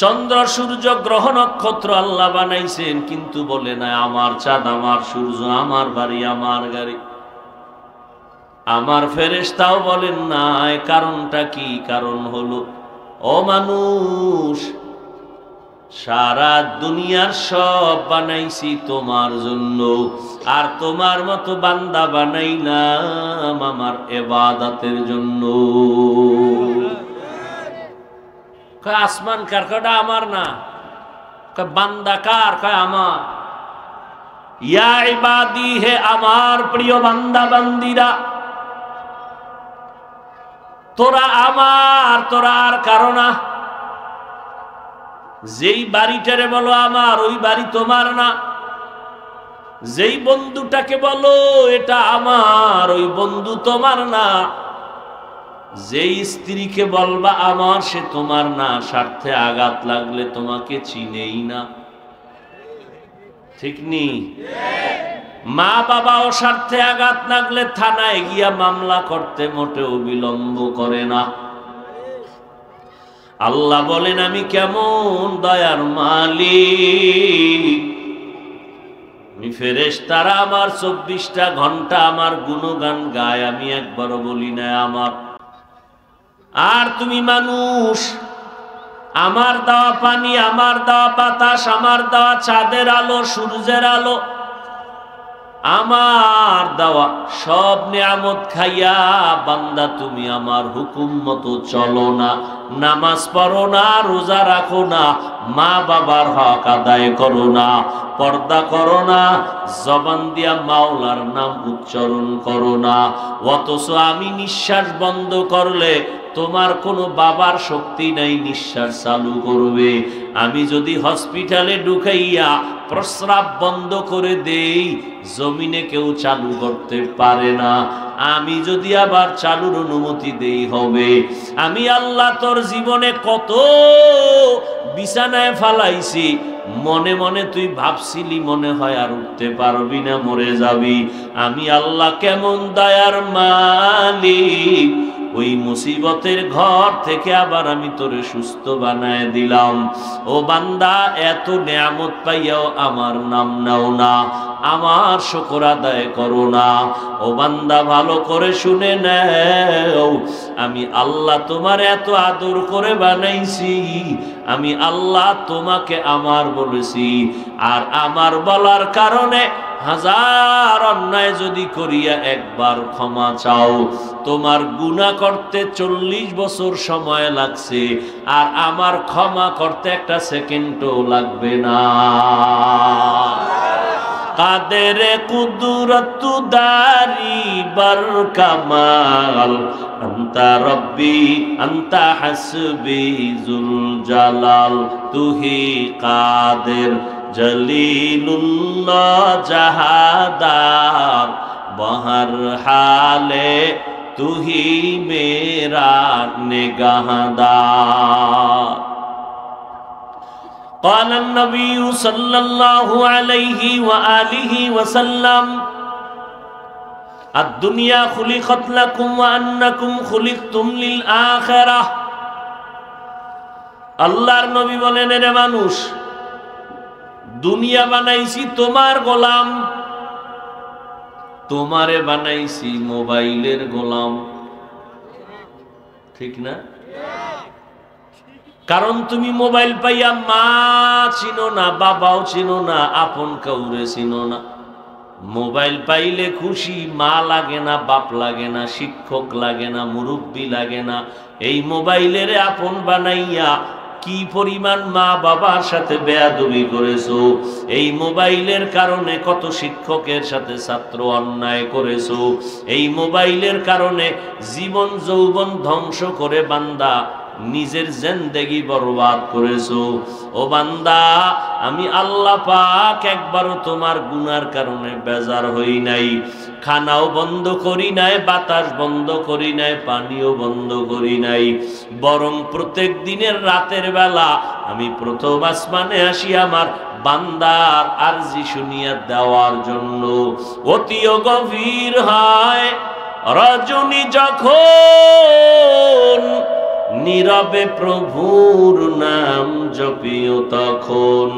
চন্দ্র, সূর্য, গ্রহ, নক্ষত্র আল্লাহ বানাইছেন, কিন্তু বলে না আমার চাঁদ, আমার সূর্য, আমার বাড়ি, আমার গাড়ি, আমার ফেরেশতাও বলেন নাই। কারণটা কি? কারণ হলো, ও মানুষ, সারা দুনিয়ার সব বানাইছি তোমার জন্য, আর তোমার মতো বান্দা বানাইলাম আমার ইবাদতের জন্য। কয় আসমান কার? কয়টা আমার না। কয় বান্দা কার? কয় আমার। ইয়া ইবাদি, হে আমার প্রিয় বান্দা বান্দিরা, তোরা আমার, তোরা আর কারো না। যেই বাড়িটারে বলো আমার, ওই বাড়ি তোমার না। যেই বন্ধুটাকে বলো এটা আমার, ওই বন্ধু তোমার না। যেই স্ত্রীকে বলবা আমার, সে তোমার না। স্বার্থে আঘাত লাগলে তোমাকে চিনেই না, ঠিক নি? মা বাবাও স্বার্থে আঘাত লাগলে থানায় গিয়া মামলা করতে মোটেও বিলম্ব করে না। আল্লাহ বলেন আমি কেমন দয়ার মালিক। আমি ফেরেশতারা আমার 24টা ঘন্টা আমার গুণগান গায়, আমি একবারও বলি না আমার। আর তুমি মানুষ, আমার দেওয়া পানি, আমার দেওয়া বাতাস, আমার দেওয়া চাঁদের আলো, সূর্যের আলো, আমার দেওয়া সব নিয়ামত খাইয়া বান্দা তুমি আমার হুকুম মতো চলো না, নামাজ পড়ো না, রোজা রাখো না, মা বাবার হক আদায় করো না, পর্দা করো না, জবান দিয়া মাওলার নাম উচ্চারণ করো না। অথচ আমি নিঃশ্বাস বন্ধ করলে তোমার কোনো বাবার শক্তি নাই নিঃশ্বাস চালু করবে। আমি যদি হসপিটালে ঢুকাইয়া প্রস্রাব বন্ধ করে দেই, জমিনে কেউ চালু করতে পারে না। আমি যদি আবার চালুর অনুমতি দেই হবে। আমি আল্লাহ তোর জীবনে কত বিছানায় ফালাইছি, মনে মনে তুই ভাবছিলি মনে হয় আর উঠতে পারবি না, মরে যাবি। আমি আল্লাহ কেমন দয়ার মালিক, ওই মুসিবতের ঘর থেকে আবার আমি তোরে সুস্থ বানায় দিলাম। ও বান্দা, এত নিয়ামত পাইয়াও আমার নাম নাও না, আমার শুকর আদায় করো না। ও বান্দা ভালো করে শুনে নাও, আমি আল্লাহ তোমার এত আদর করে বানাইছি, আমি আল্লাহ তোমাকে আমার বলেছি, আর আমার বলার কারণে হাজার অন্যায় যদি করিয়া একবার ক্ষমা চাও, তোমার গুনাহ করতে 40 বছর সময় লাগছে, আর আমার ক্ষমা করতে একটা সেকেন্ডও লাগবে না। কাদের কুদরত দারি বার কামাল, আন্তা রব্বি আন্তা হাসবি জুল জালাল, তুহি কাদের জলিলুল্লাহ জাহাদার, বহর হালে তুহি মেরা নিগাহদার। قال النبي صلى الله عليه وآله وسلم الدنيا خلقت لكم وأنكم خلقتم للآخرة। আল্লাহর নবী বলেন, রে মানুষ, দুনিয়া বানাইছি তোমার গোলাম, তোমারে বানাইছি মোবাইলের গোলাম। ঠিক না? কারণ তুমি মোবাইল পাইয়া মা চিনো না, বাবাও চিনো না, আপন কাউরে চিনো না। মোবাইল পাইলে খুশি, মা লাগে না, বাপ লাগে না, শিক্ষক লাগে না, মুরব্বী লাগে না। এই মোবাইলের আপন বানাইয়া কি পরিমাণ মা বাবার সাথে বেয়াদবি করেছো। এই মোবাইলের কারণে কত শিক্ষকের সাথে ছাত্র অন্যায় করেছো। এই মোবাইলের কারণে জীবন যৌবন ধ্বংস করে বান্দা নিজের জিন্দেগি বরবাদ করেছো। ও বান্দা, আমি আল্লাহ পাক একবারও তোমার গুনার কারণে বেজার হই নাই। খানাও বন্ধ করি নাই, বাতাস বন্ধ করি নাই, পানিও বন্ধ করি নাই, বরং প্রত্যেক দিনের রাতের বেলা আমি প্রথম আসমানে আসি আমার বান্দার আরজি শুনিয়া দেওয়ার জন্য। অতিও গভীর হয় রজনী যখন, নীরবে প্রভুর নাম জপিও তখন।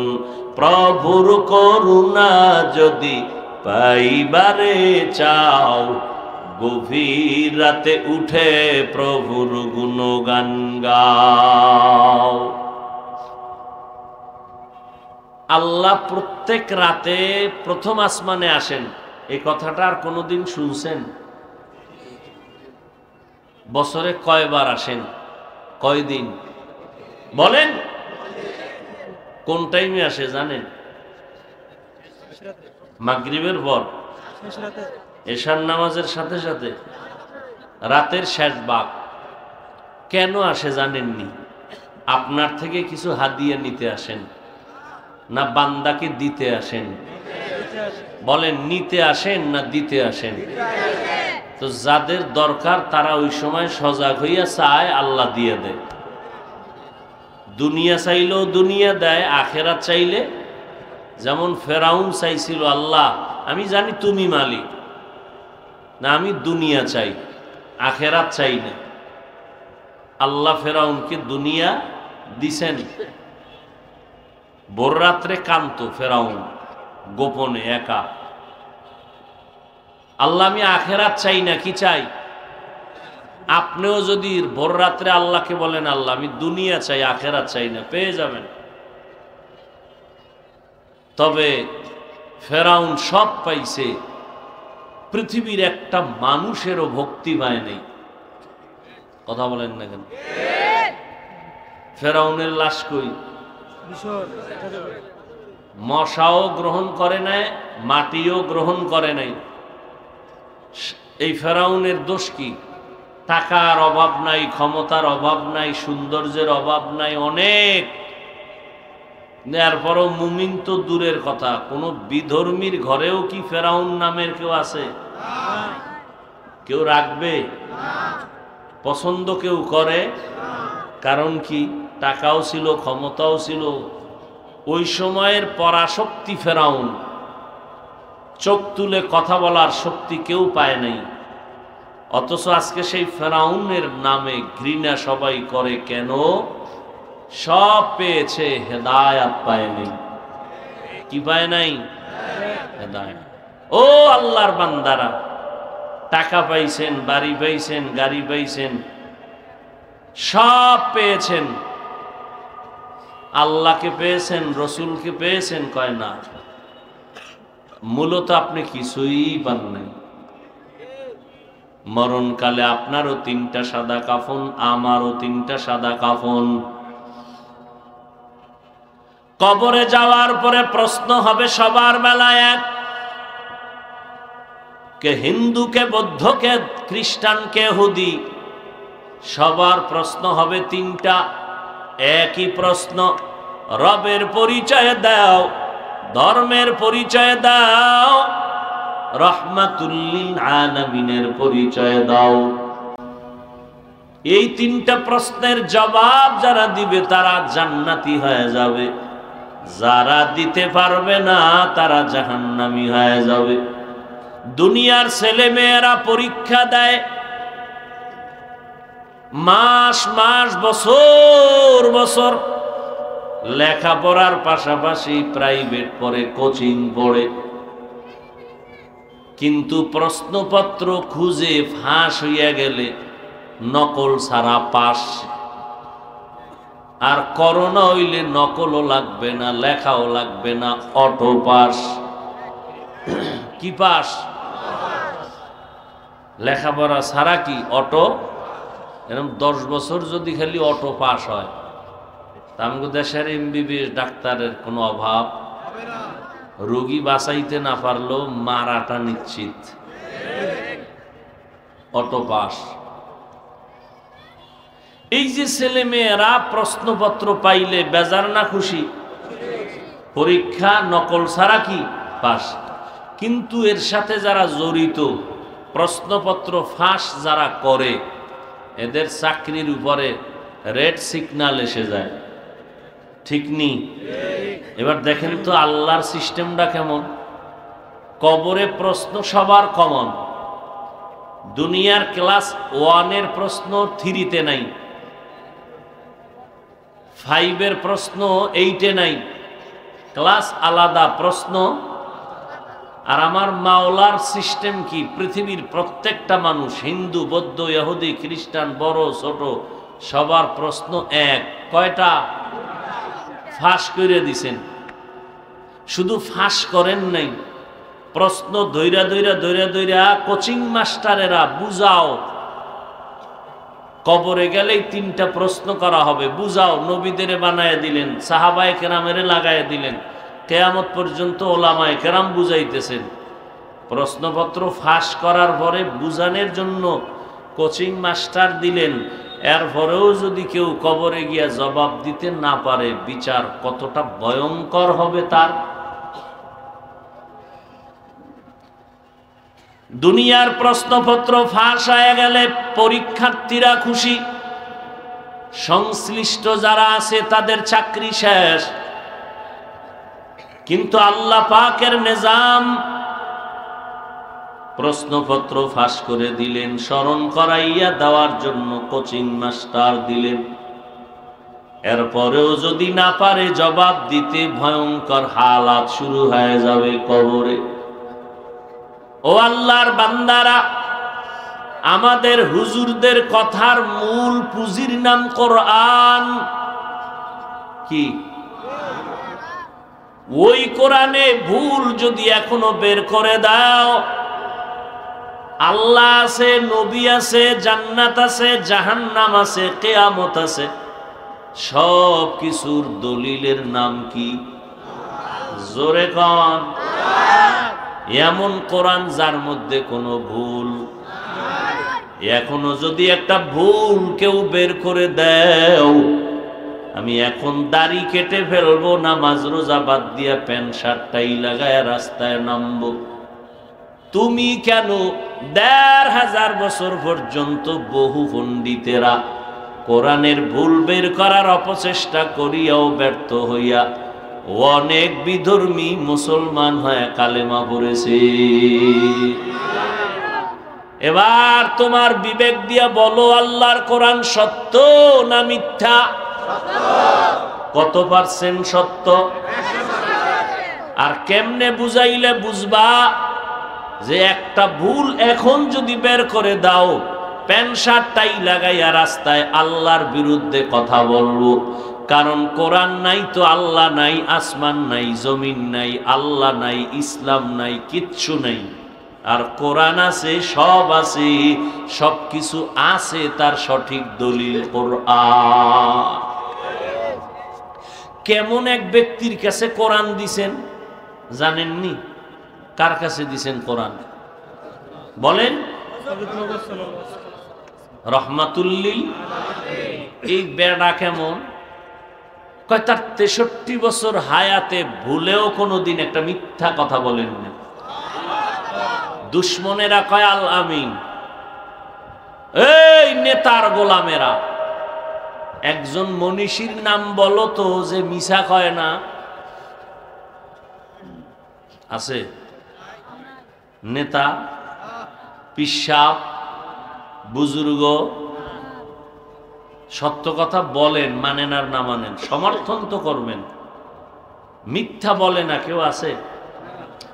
প্রভুর করুণা যদি পাইবারে চাও, গভীর রাতে উঠে প্রভুর গুণগান গাও। আল্লাহ প্রত্যেক রাতে প্রথম আসমানে আসেন, এই কথাটা আর কোনোদিন শুনছেন? বছরে কয়বার আসেন? কয়দিন বলেন? কোন টাইমে আসে জানেন? মাগরিবের পর, এশার নামাজের সাথে সাথে, রাতের শেষ ভাগ। কেন আসে জানেননি? আপনার থেকে কিছু হাদিয়া নিতে আসেন, না বান্দাকে দিতে আসেন? বলেন, নিতে আসেন না দিতে আসেন? তো যাদের দরকার তারা ওই সময় সজাগ হইয়া চায়, আল্লাহ দিয়ে দেয়। দুনিয়া চাইলেও দুনিয়া দেয়, আখেরাত চাইলে, যেমন ফেরাউন চাইছিল, আল্লাহ আমি জানি তুমি মালিক, না আমি দুনিয়া চাই, আখেরাত চাই না। আল্লাহ ফেরাউনকে দুনিয়া দিছেন। ভোর রাত্রে কান্ত ফেরাউন গোপনে একা, আল্লাহ আমি আখেরাত চাই না, কি চাই? আপনিও যদি ভোর রাত্রে আল্লাহকে বলেন, আল্লাহ আমি দুনিয়া চাই, আখেরাত চাই না, পেয়ে যাবেন। তবে ফেরাউন সব পাইছে, পৃথিবীর একটা মানুষেরও ভক্তি পায় নাই। কথা বলেন না কেন? ফেরাউনের লাশ কই? মশাও গ্রহণ করে নাই, মাটিও গ্রহণ করে নাই। এই ফেরাউনের দোষ কি? টাকার অভাব নাই, ক্ষমতার অভাব নাই, সৌন্দর্যের অভাব নাই, অনেক। এরপরও মুমিন তো দূরের কথা, কোন বিধর্মীর ঘরেও কি ফেরাউন নামের কেউ আছে? কেউ রাখবে? পছন্দ কেউ করে? কারণ কি? টাকাও ছিল, ক্ষমতাও ছিল। ওই সময়ের পরাশক্তি ফেরাউন, চোখ তুলে কথা বলার শক্তি কেউ পায় নাই। অথচ আজকে সেই ফেরাউনের নামে ঘৃণা সবাই করে কেন? সব পেয়েছে, হেদায়াত পায় নাই। কি পায় নাই? হেদায়েত। ও আল্লাহর বান্দারা, টাকা পাইছেন, বাড়ি পাইছেন, গাড়ি পাইছেন, সব পেয়েছেন, আল্লাহকে পেয়েছেন, রসুলকে পেয়েছেন, কয় না। মূলত আপনি কিছুই পান নাই। মরণকালে আপনারও 3টা সাদা কাফন, আমারও 3টা সাদা কাফন। কবরে যাওয়ার পরে প্রশ্ন হবে সবার বেলায় এক, কে হিন্দু, কে বৌদ্ধ, কে খ্রিস্টান, কে ইহুদি, সবার প্রশ্ন হবে 3টা। একই প্রশ্ন, রবের পরিচয় দাও, ধর্মের পরিচয় দাও, রাহমাতুল লিল আলামিনের পরিচয় দাও। এই 3টা প্রশ্নের জবাব যারা দিবে তারা জান্নাতি হয়ে যাবে, যারা দিতে পারবে না তারা জাহান্নামী হয়ে যাবে। দুনিয়ার ছেলে মেয়েরা পরীক্ষা দেয়, মাস মাস, বছর বছর লেখাপড়ার পাশাপাশি প্রাইভেট পড়ে, কোচিং পড়ে, কিন্তু প্রশ্নপত্র খুঁজে ফাঁস হইয়া গেলে নকল ছাড়া পাস। আর করোনা হইলে নকলও লাগবে না, লেখাও লাগবে না, অটো পাস। কি পাস? লেখাপড়া ছাড়া কি অটো? এরকম 10 বছর যদি খালি অটো পাস হয়, তা আমাদের দেশের MBBS ডাক্তারের কোনো অভাব, রোগী বাঁচাইতে না পারলেও মারাটা নিশ্চিত। Auto pass. এই যে ছেলে মেয়েরা প্রশ্নপত্র পাইলে বেজার না খুশি? পরীক্ষা নকল ছাড়া কি পাস। কিন্তু এর সাথে যারা জড়িত, প্রশ্নপত্র ফাঁস যারা করে, এদের চাকরির উপরে রেড সিগন্যাল এসে যায়। ঠিক নি? এবার দেখেন তো আল্লাহর সিস্টেমটা কেমন। কবরে প্রশ্ন সবার কমন, দুনিয়ার ক্লাস 1-এর প্রশ্ন 3-তে নাই, 5-এর প্রশ্ন 8-এ নাই, ক্লাস আলাদা, প্রশ্ন। আর আমার মাওলার সিস্টেম কি? পৃথিবীর প্রত্যেকটা মানুষ, হিন্দু, বৌদ্ধ, ইহুদি, খ্রিস্টান, বড় ছোট, সবার প্রশ্ন এক। কয়টা? ফাঁস করে দিছেন। শুধু ফাঁস করেন নাই, প্রশ্ন ধৈরা ধৈরা ধৈরা ধৈরা কোচিং মাস্টারেরা বুঝাও। কবরে গেলেই 3টা প্রশ্ন করা হবে, বুঝাও। নবীদের বানায় দিলেন, সাহাবায়ে কেরামের লাগায় দিলেন, কিয়ামত পর্যন্ত ওলামায়ে কেরাম বুঝাইতেছেন। প্রশ্নপত্র ফাঁস করার পরে বুঝানোর জন্য কোচিং মাস্টার দিলেন, এরপরেও যদি কেউ কবরে গিয়া জবাব দিতে না পারে, বিচার কতটা ভয়ঙ্কর হবে তার। দুনিয়ার প্রশ্নপত্র ফাঁস হয়ে গেলে পরীক্ষার্থীরা খুশি, সংশ্লিষ্ট যারা আছে তাদের চাকরি শেষ। কিন্তু আল্লাহ পাকের নিজাম, প্রশ্নপত্র ফাঁস করে দিলেন, স্মরণ করাইয়া দেওয়ার জন্য কোচিং মাস্টার দিলেন। এরপরেও যদি না পারে জবাব দিতে, ভয়ঙ্কর হালাত শুরু হয়ে যাবে কবরে। ও আল্লাহর বান্দারা, আমাদের হুজুরদের কথার মূল পুঁজির নাম কোরআন। কি? ওই কোরআনে ভুল যদি এখনো বের করে দাও, আল্লাহ আছে, নবী আছে, জান্নাত আছে, জাহান্নাম আছে, কিয়ামত আছে, সব কিছুর দলিলের নাম কি? জোরে কোন? এমন কোরআন যার মধ্যে কোনো ভুল। এখনো যদি একটা ভুল কেউ বের করে দেও, আমি এখন দাড়ি কেটে ফেলবো, নামাজ রোজা বাদ দিয়া প্যান্ট শার্টটাই লাগায় রাস্তায় নামবো। তুমি কেন? ১৫০০ বছর পর্যন্ত বহু পণ্ডিতেরা কোরআনের ভুল বের করার অপচেষ্টা করিয়াও ব্যর্থ হইয়া অনেক বিধর্মী মুসলমান হয়ে কালেমা পড়েছে। এবার তোমার বিবেক দিয়া বলো, আল্লাহর কোরআন সত্য না মিথ্যা? কত পার্সেন্ট সত্য? আর কেমনে বুঝাইলে বুঝবা যে একটা ভুল এখন যদি বের করে দাও, প্যান্ট শার্টটাই লাগাইয়া রাস্তায় আল্লাহর বিরুদ্ধে কথা বলবো। কারণ কোরআন নাই তো আল্লাহ নাই, আসমান নাই, জমিন নাই, আল্লাহ নাই, ইসলাম নাই, কিচ্ছু নাই। আর কোরআন আছে, সব আছে, সবকিছু আছে, তার সঠিক দলিল কোরআন। কেমন এক ব্যক্তির কাছে কোরআন দিছেন জানেননি? কার কাছে দিছেন কোরআন বলেন? রহমাতুল্লিল। এই বেড়া কেমন? কয় তার 63 বছর হায়াতে ভুলেও কোনোদিন একটা মিথ্যা কথা বলেন না। দুশ্মনেরা কয় আল আমিন, এই নেতার গোলামেরা, একজন মনীষীর নাম বলো তো যে মিছা কয় না। আছে? নেতা, পিসাব, বুজুর্গ সত্য কথা বলেন, মানেন আর না মানেন, সমর্থন তো করবেন, মিথ্যা বলে না কেউ? আছে?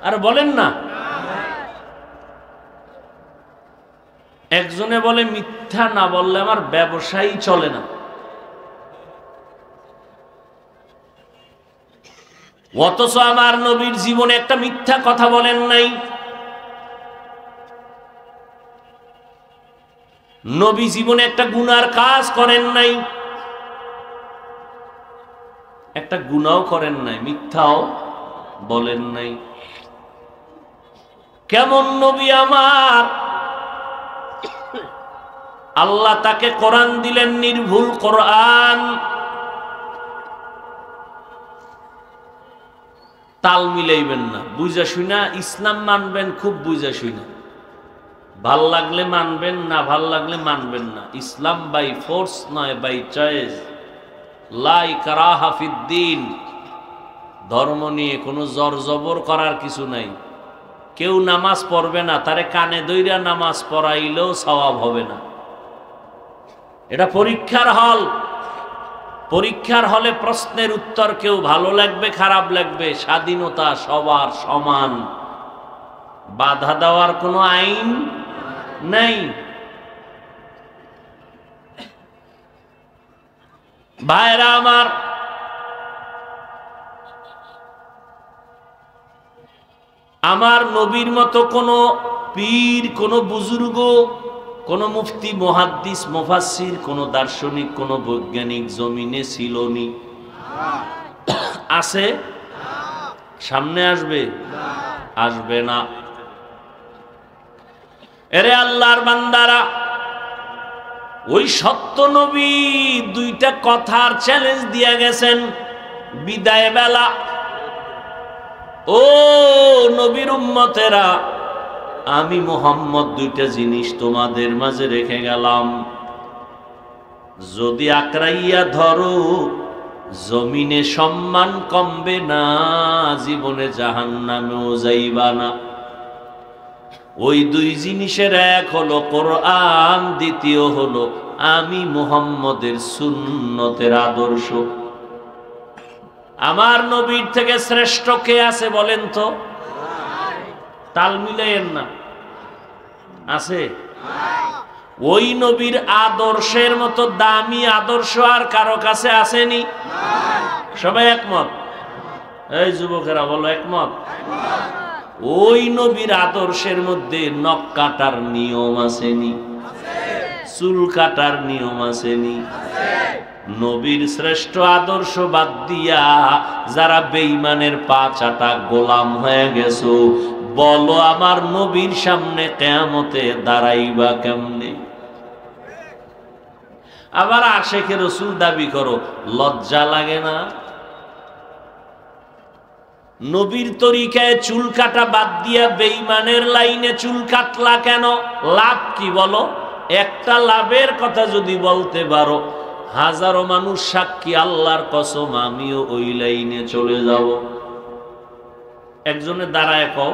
আর বলেন না। একজনে বলে মিথ্যা না বললে আমার ব্যবসায়ী চলে না। অথচ আমার নবীর জীবনে একটা মিথ্যা কথা বলেন নাই। নবী জীবনে একটা গুনার কাজ করেন নাই, একটা গুনাও করেন নাই, মিথ্যাও বলেন নাই। কেমন নবী আমার! আল্লাহ তাকে কোরআন দিলেন, নির্ভুল কোরআন। তাল মিলাইবেন না, বুঝা শুনা ইসলাম মানবেন, খুব বুঝা শুনা। ভাল লাগলে মানবেন, না ভাল লাগলে মানবেন না। ইসলাম বাই ফোর্স নয়, বাই চয়েস। লা ইকরাহা ফিদ্দিন। ধর্ম নিয়ে কোনো জোর জবর করার কিছু নাই। কেউ নামাজ পড়বে না, তারে কানে দইরা নামাজ পড়াইলেও সওয়াব হবে না। এটা পরীক্ষার হল। পরীক্ষার হলে প্রশ্নের উত্তর কেউ ভালো লাগবে, খারাপ লাগবে। স্বাধীনতা সবার সমান, বাধা দেওয়ার কোনো আইন নাই। ভাইরা আমার, আমার নবীর মতো কোনো পীর, কোনো বুজুর্গ, কোনো মুফতি, মুহাদ্দিস, মুফাসসির, কোনো দার্শনিক, কোনো বৈজ্ঞানিক জমিনে ছিলনি। আছে? সামনে আসবে? আসবে না। এরে আল্লাহর বান্দারা, ওই সত্য নবী দুইটা কথার চ্যালেঞ্জ দিয়া গেছেন বিদায় বেলা। ও নবীর উম্মতেরা, আমি মুহাম্মদ দুইটা জিনিস তোমাদের মাঝে রেখে গেলাম। যদি আকড়াইয়া ধরো, জমিনে সম্মান কমবে না, জীবনে জাহান্নামেও যাইবা না। ওই দুই জিনিসের এক হলো কোরআন, দ্বিতীয় হলো আমি মুহাম্মদের সুন্নতের আদর্শ। আমার নবীর থেকে শ্রেষ্ঠ কে আছে বলেন তো? তাল মিলাইয়েন না। আছে? ওই নবীর আদর্শের মতো দামি আদর্শ আর কারো কাছে আসেনি। সবাই একমত? এই যুবকেরা বলো একমত? ওই নবীর আদর্শের মধ্যে নখ কাটার নিয়ম আসেনি, চুল কাটার নিয়ম আসেনি। নবীর শ্রেষ্ঠ আদর্শ বাদ দিয়া যারা বেঈমানের পা চাটা গোলাম হয়ে গেছো, বলো আমার নবীর সামনে কিয়ামতে দাঁড়াইবা কেমনে? আবার আশেখে রাসূল দাবি করো, লজ্জা লাগে না? নবীর তরিকায় চুল কাটা বাদ দিয়া বেঈমানের লাইনে চুল কাটলা কেন? লাভ কি বলো? একটা লাভের কথা যদি বলতে পারো, হাজারো মানুষ সাক্ষী, আল্লাহর কসম আমিও ওই লাইনে চলে যাব। একজনে দাঁড়ায় কও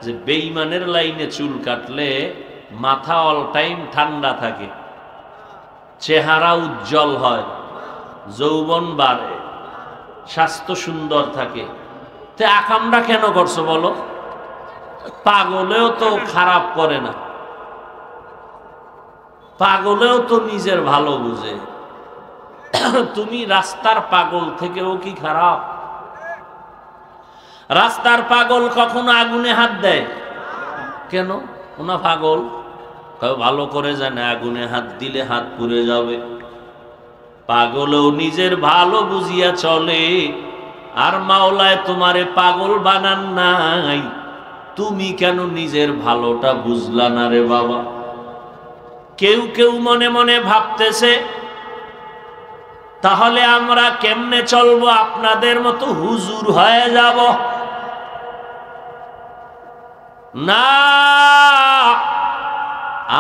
যে বেঈমানের লাইনে চুল কাটলে মাথা অল টাইম ঠান্ডা থাকে, চেহারা উজ্জ্বল হয়, যৌবন বাড়ে, স্বাস্থ্য সুন্দর থাকে, তে আকামটা কেন করছো বলো? পাগলেও তো খারাপ করে না, পাগলেও তো নিজের ভালো বুঝে। তুমি রাস্তার পাগল থেকেও কি খারাপ? রাস্তার পাগল কখনো আগুনে হাত দেয় কেন? ওনা পাগল ভালো করে জানে আগুনে হাত দিলে হাত পুড়ে যাবে। পাগলও নিজের ভালো বুঝিয়া চলে। আর মাওলায় তোমারে পাগল বানান নাই, তুমি কেন নিজের ভালোটা বুঝলা না রে বাবা? কেউ কেউ মনে মনে ভাবতেছে তাহলে আমরা কেমনে চলবো? আপনাদের মতো হুজুর হয়ে যাব না,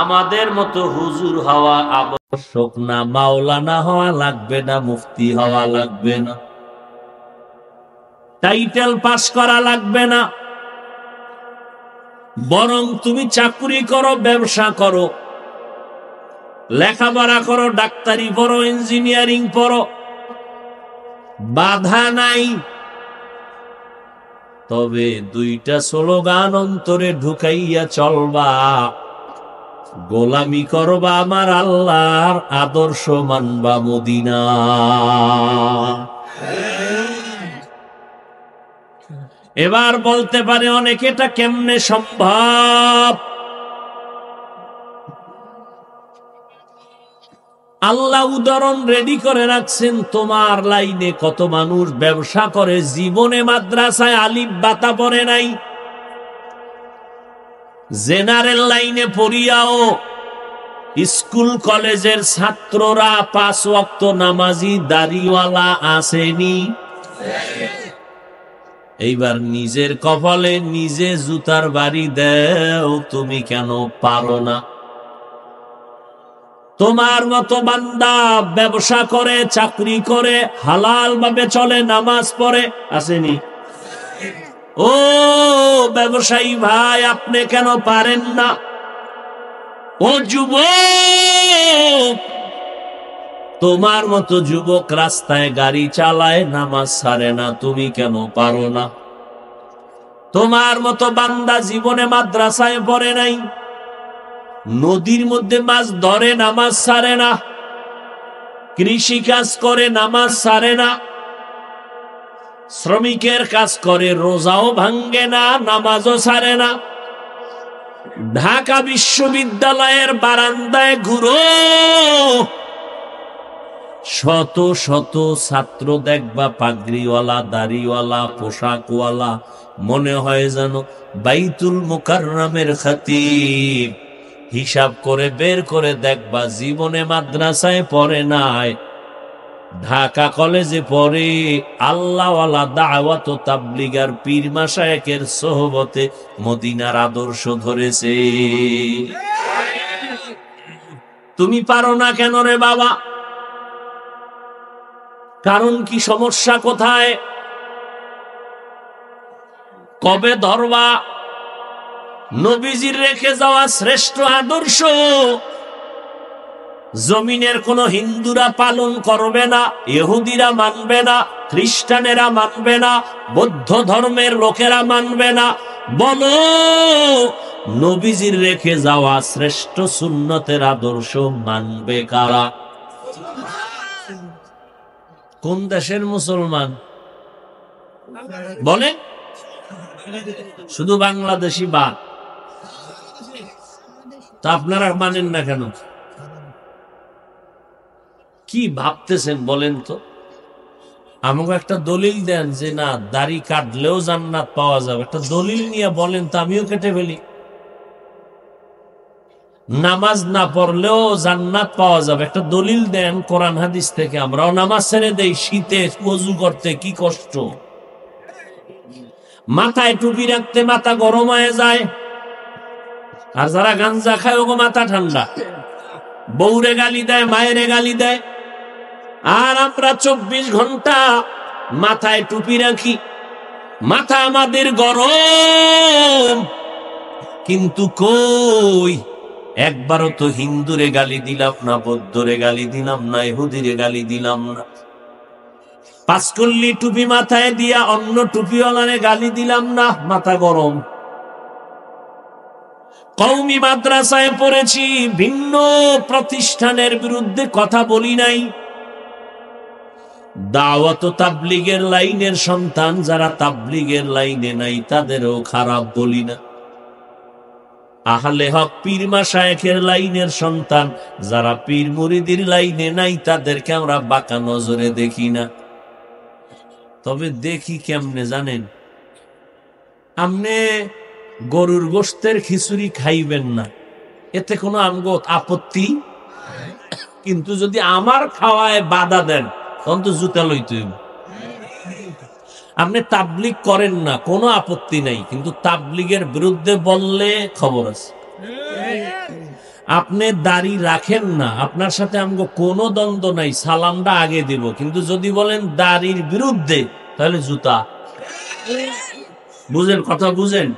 আমাদের মতো হুজুর হওয়া আবশ্যক না, মাওলানা হওয়া লাগবে না, মুফতি হওয়া লাগবে না, টাইটেল পাস করা লাগবে না। বরং তুমি চাকরি করো, ব্যবসা করো, লেখাপড়া করো, ডাক্তারি পড়ো, ইঞ্জিনিয়ারিং পড়ো, বাধা নাই। তবে দুইটা স্লোগান অন্তরে ঢুকাইয়া চলবা, গোলামি করবা আমার আল্লাহর, আদর্শ মানবা মদিনা। এবার বলতে পারে অনেকে এটা কেমনে সম্ভব? আল্লাহ উদাহরণ রেডি করে রাখছেন। তোমার লাইনে কত মানুষ ব্যবসা করে, জীবনে মাদ্রাসায় আলিফ বাতা পড়ে নাই, জেনারেল লাইনে পড়িয়াও স্কুল কলেজের ছাত্ররা 5 ওয়াক্ত নামাজি দাড়িওয়ালা আসেনি। এইবার নিজের কপালে নিজে জুতার বাড়ি দেও, তুমি কেন পারো না? তোমার মতো বান্দা ব্যবসা করে, চাকরি করে, হালাল ভাবে চলে, নামাজ পড়ে, আসেনি? ও ব্যবসায়ী ভাই, আপনি কেন পারেন না? ও যুবক, তোমার মতো যুবক রাস্তায় গাড়ি চালায়, নামাজ ছাড়ে না, তুমি কেন পারো না? তোমার মতো বান্দা জীবনে মাদ্রাসায় পড়ে নাই, নদীর মধ্যে মাছ ধরে, নামাজ ছাড়ে না, কৃষি কাজ করে, নামাজ ছাড়ে না, শ্রমিকের কাজ করে, রোজাও ভাঙ্গে না, নামাজও ছাড়ে না, ঢাকা বিশ্ববিদ্যালয়ের বারান্দায় ঘুরো, শত শত ছাত্র দেখবা পাগড়িওয়ালা, দাড়িওয়ালা, পোশাকওয়ালা, মনে হয় যেন বাইতুল মুকাররমের খতিব। হিসাব করে বের করে দেখবা জীবনে মাদ্রাসায় পড়ে নাই, ঢাকা কলেজে পড়ে, আল্লাহওয়ালা দাওয়াত ও তাবলীগের পীর মাশায়েখের সোহবতে মদিনার আদর্শ ধরেছে। তুমি পারো না কেন রে বাবা? কারণ কি? সমস্যা কোথায়? কবে ধরবা নবীজির রেখে যাওয়া শ্রেষ্ঠ আদর্শ? জমিনের কোন হিন্দুরা পালন করবে না, ইহুদিরা মানবে না, খ্রিস্টানেরা মানবে না, বৌদ্ধ ধর্মের লোকেরা মানবে না। বলো, নবীজির রেখে যাওয়া শ্রেষ্ঠ সুন্নতের আদর্শ মানবে কারা? কোন দেশের মুসলমান বলেন? শুধু বাংলাদেশি বাদ। তা আপনারা মানেন না কেন? কি ভাবতেছেন বলেন তো? আমাকে একটা দলিল দেন যে না, দাড়ি কাটলেও জান্নাত পাওয়া যাবে, একটা দলিল নিয়ে বলেন তো, আমিও কেটে ফেলি। নামাজ না পড়লেও জান্নাত পাওয়া যাবে, একটা দলিল দেন কোরআন হাদিস থেকে। আমরাও নামাজ ছেড়ে দেই, শীতে ওযু করতে কি কষ্ট, মাথায় টুপি রাখতে মাথা গরম হয়ে যায়, আর যারা গাঞ্জা খায় ওগো মাথা ঠান্ডা, বউরে গালি দেয়, মায়েরে গালি দেয়, আর আমরা 24 ঘন্টা মাথায় টুপি রাখি, মাথা আমাদের গরম। কিন্তু কই একবারও তো হিন্দুরে গালি দিলাম না, বৌদ্ধরে গালি দিলাম না, ইহুদিরে গালি দিলাম না। পাঁচকল্লি টুপি মাথায় দিয়া অন্য টুপিওয়ালারে গালি দিলাম না, মাথা গরম। কওমি মাদ্রাসায় পড়েছি, ভিন্ন প্রতিষ্ঠানের বিরুদ্ধে কথা বলি নাই। দাওয়াত ও তাবলীগের লাইনের সন্তান যারা তাবলীগের লাইনে নাই তাদেরও খারাপ বলি না। আহলে হক পীর মাশায়েখের লাইনের সন্তান যারা পীর মুরিদির লাইনে নাই তাদেরকে আমরা বাঁকা নজরে দেখি না। তবে দেখি কেমনে জানেন? আপনি গরুর গোশতের খিচুড়ি খাইবেন না, এতে কোনো আমগো আপত্তি, কিন্তু যদি আমার খাওয়ায় বাধা দেন তখন তো জুতা লইতে হইব। আপনি তাবলীগ করেন না, কোনো আপত্তি নাই, কিন্তু তাবলীগের বিরুদ্ধে বললে খবর আছে। আপনি দাড়ি রাখেন না, আপনার সাথে আমগো কোনো দ্বন্দ্ব নাই, সালামটা আগে দিব, কিন্তু যদি বলেন দাড়ির বিরুদ্ধে তাহলে জুতা। বুঝেন কথা? বুঝেন?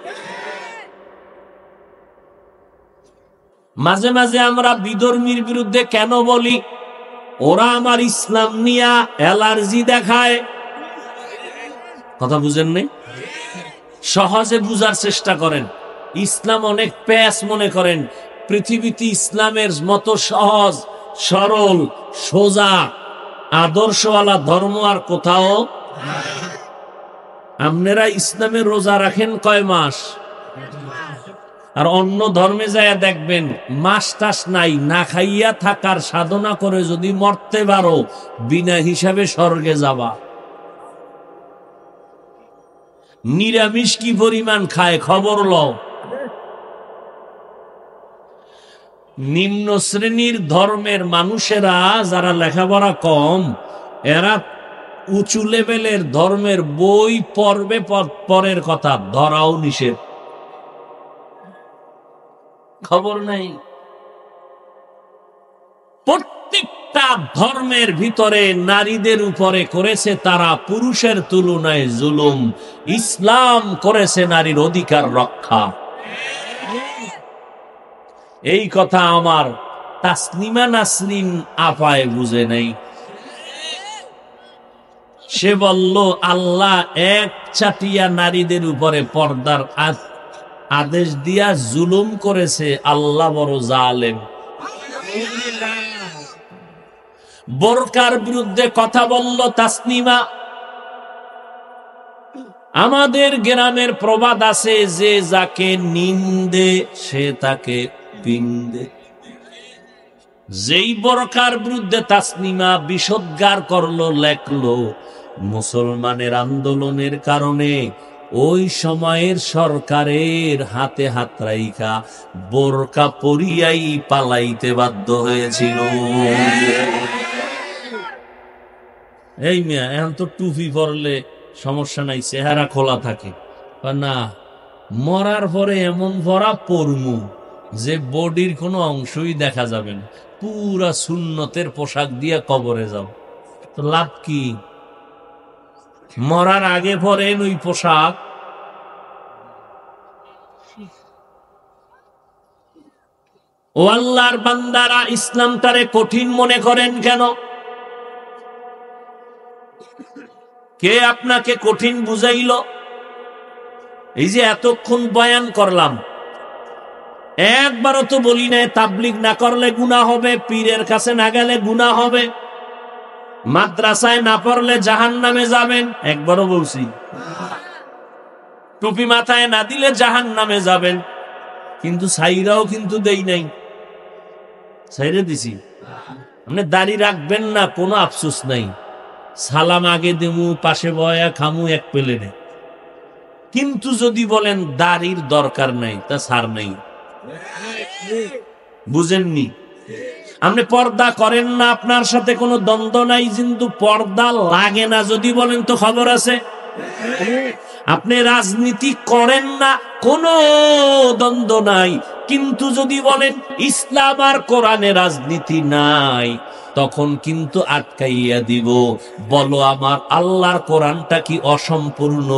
মাঝে মাঝে আমরা বিধর্মীর বিরুদ্ধে কেন বলি? ওরা আমার ইসলাম নিয়া অ্যালার্জি দেখায়। কথা বুঝেন নাই? সহজে বুঝার চেষ্টা করেন। ইসলাম অনেক প্যাঁচ মনে করেন। পৃথিবীতে ইসলামের মতো সহজ সরল সোজা আদর্শওয়ালা ধর্ম আর কোথাও। আপনারা ইসলামের রোজা রাখেন কয় মাস, আর অন্য ধর্মে যায় দেখবেন মাস টাস নাই, না খাইয়া থাকার সাধনা করে যদি মরতে পারো বিনা হিসাবে স্বর্গে যাবা। নিরামিষ কি পরিমাণ খায় খবর লও। নিম্ন শ্রেণীর ধর্মের মানুষেরা যারা লেখাপড়া কম, এরা উঁচু লেভেলের ধর্মের বই পড়বে, পরের কথা ধরাও নিষেধ। খবর নাই। প্রত্যেকটা ধর্মের ভিতরে নারীদের উপরে করেছে তারা পুরুষের তুলনায় জুলুম, ইসলাম করেছে নারীর অধিকার রক্ষা। এই কথা আমার তাসনিমা নাসরিন আপায় বুঝে নাই। সে বলল আল্লাহ এক চাটিয়া নারীদের উপরে পর্দার আদেশ দিয়া জুলুম করেছে, আল্লাহ বড় জালেম। বোরকার বিরুদ্ধে কথা বলল তাসনিমা। আমাদের গ্রামের প্রবাদ আছে, যে যাকে নিন্দে সে তাকে পিন্দে। যেই বোরকার বিরুদ্ধে তাসনিমা বিষোদ্গার করলো, লেখলো, মুসলমানের আন্দোলনের কারণে ওই সময়ের সরকারের হাতে হাত রাইখা বোরকা পরিয়াই পালাইতে বাধ্য হয়েছিল। এই মিয়া, এখন তো টুপি পরলে সমস্যা নাই, চেহারা খোলা থাকে না, মরার পরে এমন ভরা পরমু যে বডির কোনো অংশই দেখা যাবে না, পুরা সুন্নতের পোশাক দিয়া কবরে যাও, তো লাভ কি? মরার আগে পরেন ওই পোশাক। ও আল্লাহর বান্দারা, ইসলামটারে কঠিন মনে করেন কেন? কে আপনাকে কঠিন বুঝাইল? এই যে এতক্ষণ বয়ান করলাম, একবারও তো বলি নাই তাবলীগ না করলে গুনাহ হবে, পীরের কাছে না গেলে গুনাহ হবে, মাদ্রাসায় না পড়লে জাহান্নামে যাবেন, একবারও বলছি। টুপি মাথায় না দিলে জাহান্নামে যাবেন, কিন্তু সাইরাও কিন্তু দেই নাই, সাইরে দিছি। আপনি দাড়ি রাখবেন না, কোনো আফসোস নাই, সালাম আগে দেমু, পাশে বয়া খামু এক প্লেটে। কিন্তু যদি বলেন দাড়ির দরকার নাই, তা সার নাই। বুঝেননি? আপনি পর্দা করেন না, আপনার সাথে কোনো দ্বন্দ্ব নাই, কিন্তু পর্দা লাগে না যদি বলেন তো খবর আছে। আপনি রাজনীতি করেন না, কোনো দ্বন্দ্ব নাই, কিন্তু যদি বলেন ইসলাম আর কোরআনে রাজনীতি নাই, তখন কিন্তু আটকাইয়া দিব। বলো আমার আল্লাহর কোরআনটা কি অসম্পূর্ণ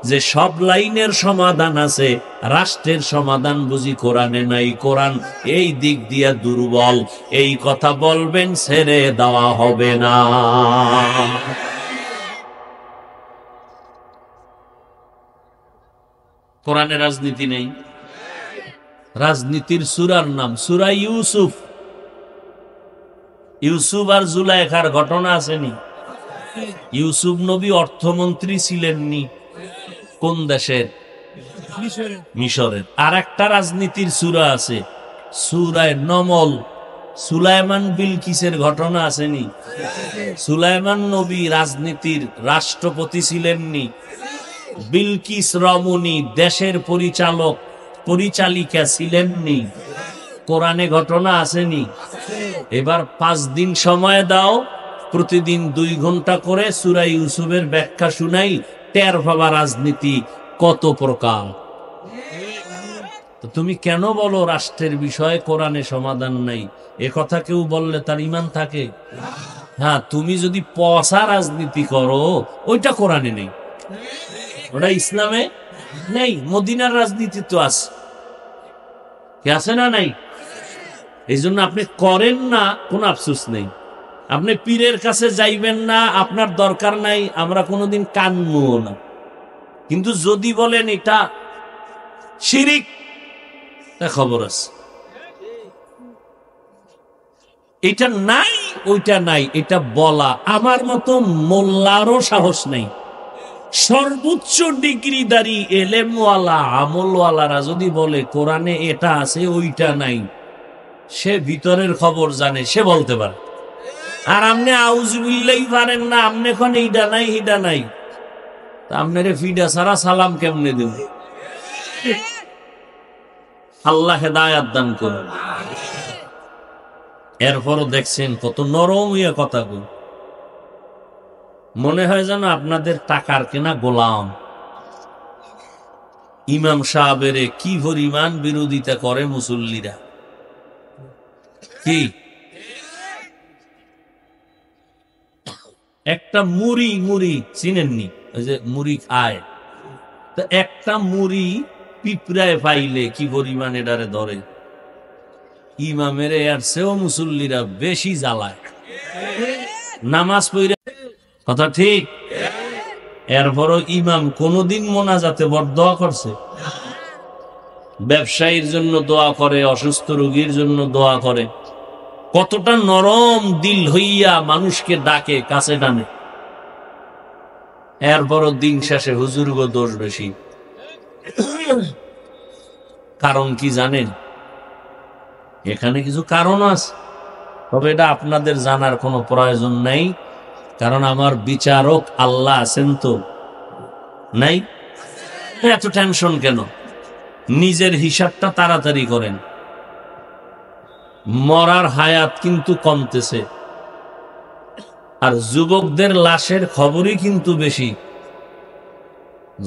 যে সব লাইনের সমাধান আছে? রাষ্ট্রের সমাধান বুঝি কোরআনে নাই? কোরআন এই দিক দিয়া দুর্বল, এই কথা বলবেন, ছেড়ে দেওয়া হবে না। কোরআনে রাজনীতি নেই। রাজনীতির সূরার নাম সূরা ইউসুফ। ইউসুফ আর জুলাইখার ঘটনা আসেনি? ইউসুফ নবী অর্থমন্ত্রী ছিলেননি? কোন দেশের? মিশরের। আর একটা রাজনীতির সূরা আছে সূরা নমল। সুলাইমান বিলকিসের ঘটনা আসেনি? সুলাইমান নবী রাজনীতির রাষ্ট্রপতি ছিলেননি? বিলকিস রমণী দেশের পরিচালিকা ছিলেননি? কোরআনে ঘটনা আসেনি? এবার 5 দিন সময় দাও, প্রতিদিন 2 ঘন্টা করে সূরা ইউসুফের ব্যাখ্যা শুনাই, টের পাবা রাজনীতি কত প্রকার। তো তুমি কেন বলো রাষ্ট্রের বিষয়ে কোরআনে সমাধান নাই? এ কথা কেউ বললে তার ঈমান থাকে? হ্যাঁ, তুমি যদি পচা রাজনীতি করো ওইটা কোরআনে নেই, ওটা ইসলামে নেই। মদিনার রাজনীতি তো আছে, কে আছে না নাই? এই জন্য আপনি করেন না, কোনো আফসোস নেই। আপনি পীরের কাছে যাইবেন না, আপনার দরকার নাই, আমরা কোনোদিন কানবো না। কিন্তু যদি বলেন এটা শিরিক, তা খবর আছে। এটা নাই ওইটা নাই এটা বলা আমার মতো মোল্লারও সাহস নেই। সর্বোচ্চ ডিগ্রিধারী এলেমওয়ালা আমলওয়ালারা যদি বলে কোরআনে এটা আছে ওইটা নাই, সে ভিতরের খবর জানে, সে বলতে পারে। আর আপনি আউযুবিল্লাহি পারেন না, আপনি এখন এইটা নাই এইটা নাই, তা আপনারে ফিডা ছাড়া সালাম কেমনে দেব? আল্লাহ হেদায়াত দান করুন। এরপরও দেখছেন কত নরম ইয়ে কথা গো, মনে হয় যেন আপনাদের টাকার কেনা গোলাম। ইমাম সাহেবের কি পরিমাণ বিরোধিতা করে মুসল্লিরা, কি একটা মুড়ি চিনেননি? ওই যে মুড়ি খায়, তো একটা মুড়ি পিঁপড়ায় পাইলে কি পরিমাণ এটারে ধরে। ইমামের এর চেয়েও মুসল্লিরা বেশি জ্বালায় নামাজ পড়ে, কথা ঠিক। এরপরও ইমাম কোনদিন মোনাজাতে বরদোয়া করছে? ব্যবসায়ীর জন্য দোয়া করে, অসুস্থ রোগীর জন্য দোয়া করে, কতটা নরম দিল হইয়া মানুষকে ডাকে, কাছে টানে। এরপরও দিন শেষে হুজুর গো দোষ বেশি। কারণ কি জানেন? এখানে কিছু কারণ আছে, তবে এটা আপনাদের জানার কোনো প্রয়োজন নাই, কারণ আমার বিচারক আল্লাহ আছেন তো নাই? এত টেনশন কেন? নিজের হিসাবটা তাড়াতাড়ি করেন। মরার হায়াত কিন্তু কমতেছে, আর যুবকদের লাশের খবরই কিন্তু বেশি।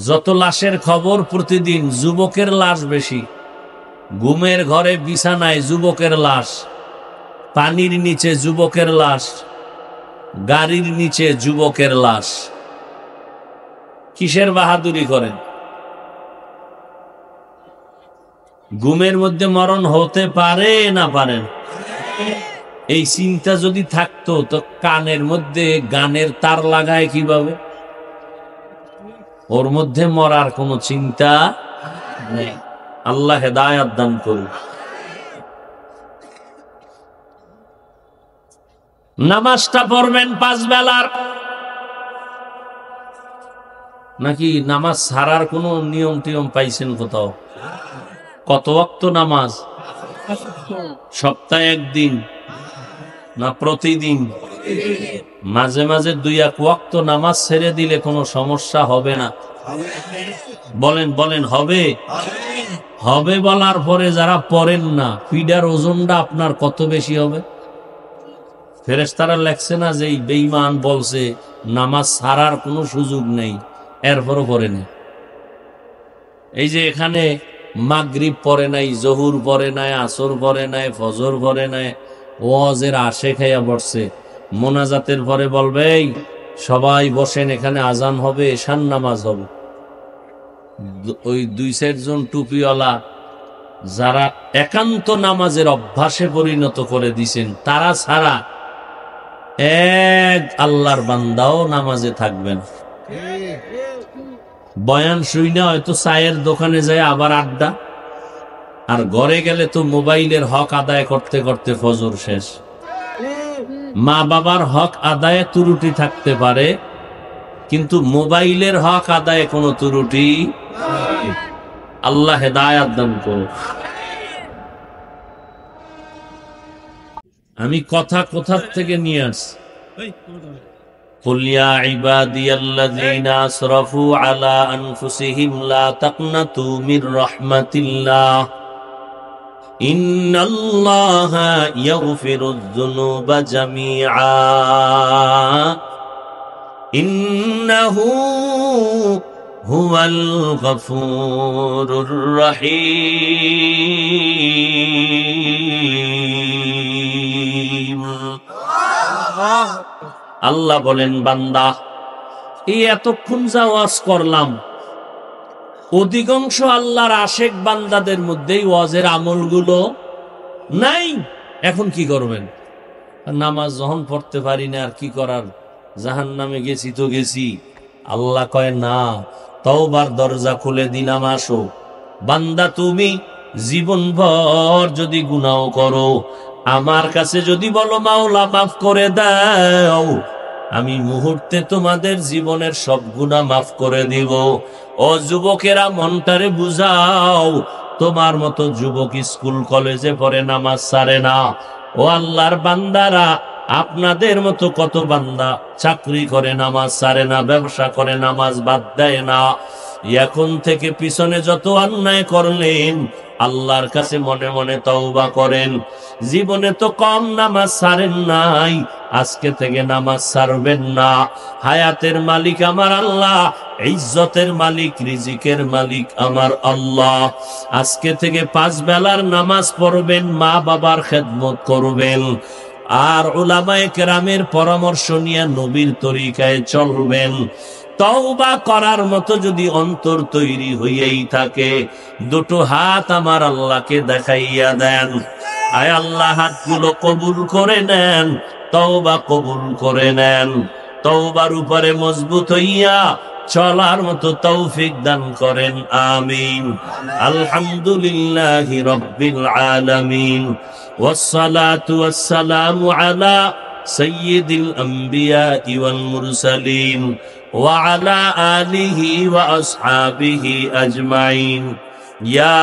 যত লাশের খবর প্রতিদিন, যুবকের লাশ বেশি। ঘুমের ঘরে বিছানায় যুবকের লাশ, পানির নিচে যুবকের লাশ, গাড়ির নিচে যুবকের লাশ। কিসের বাহাদুরি করেন? ঘুমের মধ্যে মরণ হতে পারে না পারেন? এই চিন্তা যদি থাকতো তো কানের মধ্যে গানের তার লাগায় কিভাবে? ওর মধ্যে মরার কোনো চিন্তা নেই। আল্লাহ হেদায়াত দান করুন। নামাজটা পড়বেন 5 বেলার, নাকি নামাজ ছাড়ার কোনো নিয়ম টিয়ম পাইছেন কোথাও? কত ওয়াক্ত নামাজ? সপ্তাহে 1 দিন না প্রতিদিন? মাঝে মাঝে 2-1 ওয়াক্ত নামাজ ছেড়ে দিলে কোনো সমস্যা হবে না? বলেন হবে? হবে বলার পরে যারা পড়েন না, পিডার ওজনটা আপনার কত বেশি হবে? ফেরেশতারা লেখছে না যে এই বেঈমান বলছে নামাজ ছাড়ার কোনো সুযোগ নেই, এরপরও পড়ে না। এই যে এখানে মাগরিব পড়ে নাই, জহুর পড়ে নাই, আসর পড়ে নাই, ফজর পড়ে নাই, ওয়াজের আশে খাইয়া পড়ছে, মোনাজাতের পরে বলবে এই সবাই বসেন, এখানে আজান হবে, এশার নামাজ হবে। ওই 2-4 জন টুপিওয়ালা যারা একান্ত নামাজের অভ্যাসে পরিণত করে দিছেন, তারা ছাড়া এক আল্লাহর বান্দাও নামাজে থাকবেন। বয়ান শুই না, হয়তো চায়ের দোকানে যায় আবার আড্ডা, আর ঘরে গেলে তো মোবাইলের হক আদায় করতে করতে ফজর শেষ। মা বাবার হক আদায়ে ত্রুটি থাকতে পারে, কিন্তু মোবাইলের হক আদায়ে কোনো ত্রুটি। আল্লাহ হেদায়াত দান করুন। আমি কথা কোথা থেকে নিয়ে আসছি? قل يا عبادي الذين أسرفوا على أنفسهم لا تقنطوا من رحمة الله إن الله يغفر الذنوب جميعا إنه هو الغفور الرحيم। আল্লাহ বলেন, বান্দা, এই এতক্ষণ যা ওয়াজ করলাম, অধিকাংশ আল্লাহর আশেক বান্দাদের মধ্যেই ওয়াজের আমলগুলো নাই। এখন কি করবেন? নামাজ যখন পড়তে পারি না, আর কি করার, জাহান্নামে গেছি তো গেছি। আল্লাহ কয় না, তওবার দরজা খুলে দিলাম, আসো। বান্দা, তুমি জীবনভর যদি গুনাহ করো, আমার কাছে যদি বলো মাওলা মাফ করে দাও, আমি মুহূর্তে তোমাদের জীবনের সব গুনাহ মাফ করে দিব। ও যুবকেরা, মনটারে বুঝাও, তোমার মতো যুবক স্কুল কলেজে পড়ে, নামাজ ছাড়ে না। ও আল্লাহর বান্দারা, আপনাদের মতো কত বান্দা চাকরি করে, নামাজ ছাড়ে না, ব্যবসা করে, নামাজ বাদ দেয় না। এখন থেকে পিছনে যত অন্যায় করলেন, আল্লাহর কাছে মনে মনে তওবা করেন। জীবনে তো কম নামাজ ছাড়েন নাই, আজকে থেকে নামাজ ছাড়বেন না। হায়াতের মালিক আমার আল্লাহ, ইজ্জতের মালিক, রিজিকের মালিক আমার আল্লাহ। আজকে থেকে 5 বেলার নামাজ পড়বেন, মা বাবার খেদমত করবেন, আর উলামায়ে কেরামের পরামর্শ নিয়ে নবীর তরিকায় চলবেন। তওবা করার মতো যদি অন্তর তৈরি হইয়াই থাকে, দুটো হাত আমার আল্লাহকে দেখাইয়া দেন। আয় আল্লাহ, হাতগুলো কবুল করে নেন, তওবা কবুল করে নেন। তওবার উপরে মজবুত হইয়া চলার মতো তৌফিক দান করেন, আমিন। আলহামদুলিল্লাহি রাব্বিল আলামিন, ওয়াসসালাতু ওয়াসসালামু আলা সাইয়্যিদিল আম্বিয়া ওয়াল মুরসালিন ওয়া আলা আলিহি ওয়া আসহাবিহি আজমাইন। ইয়া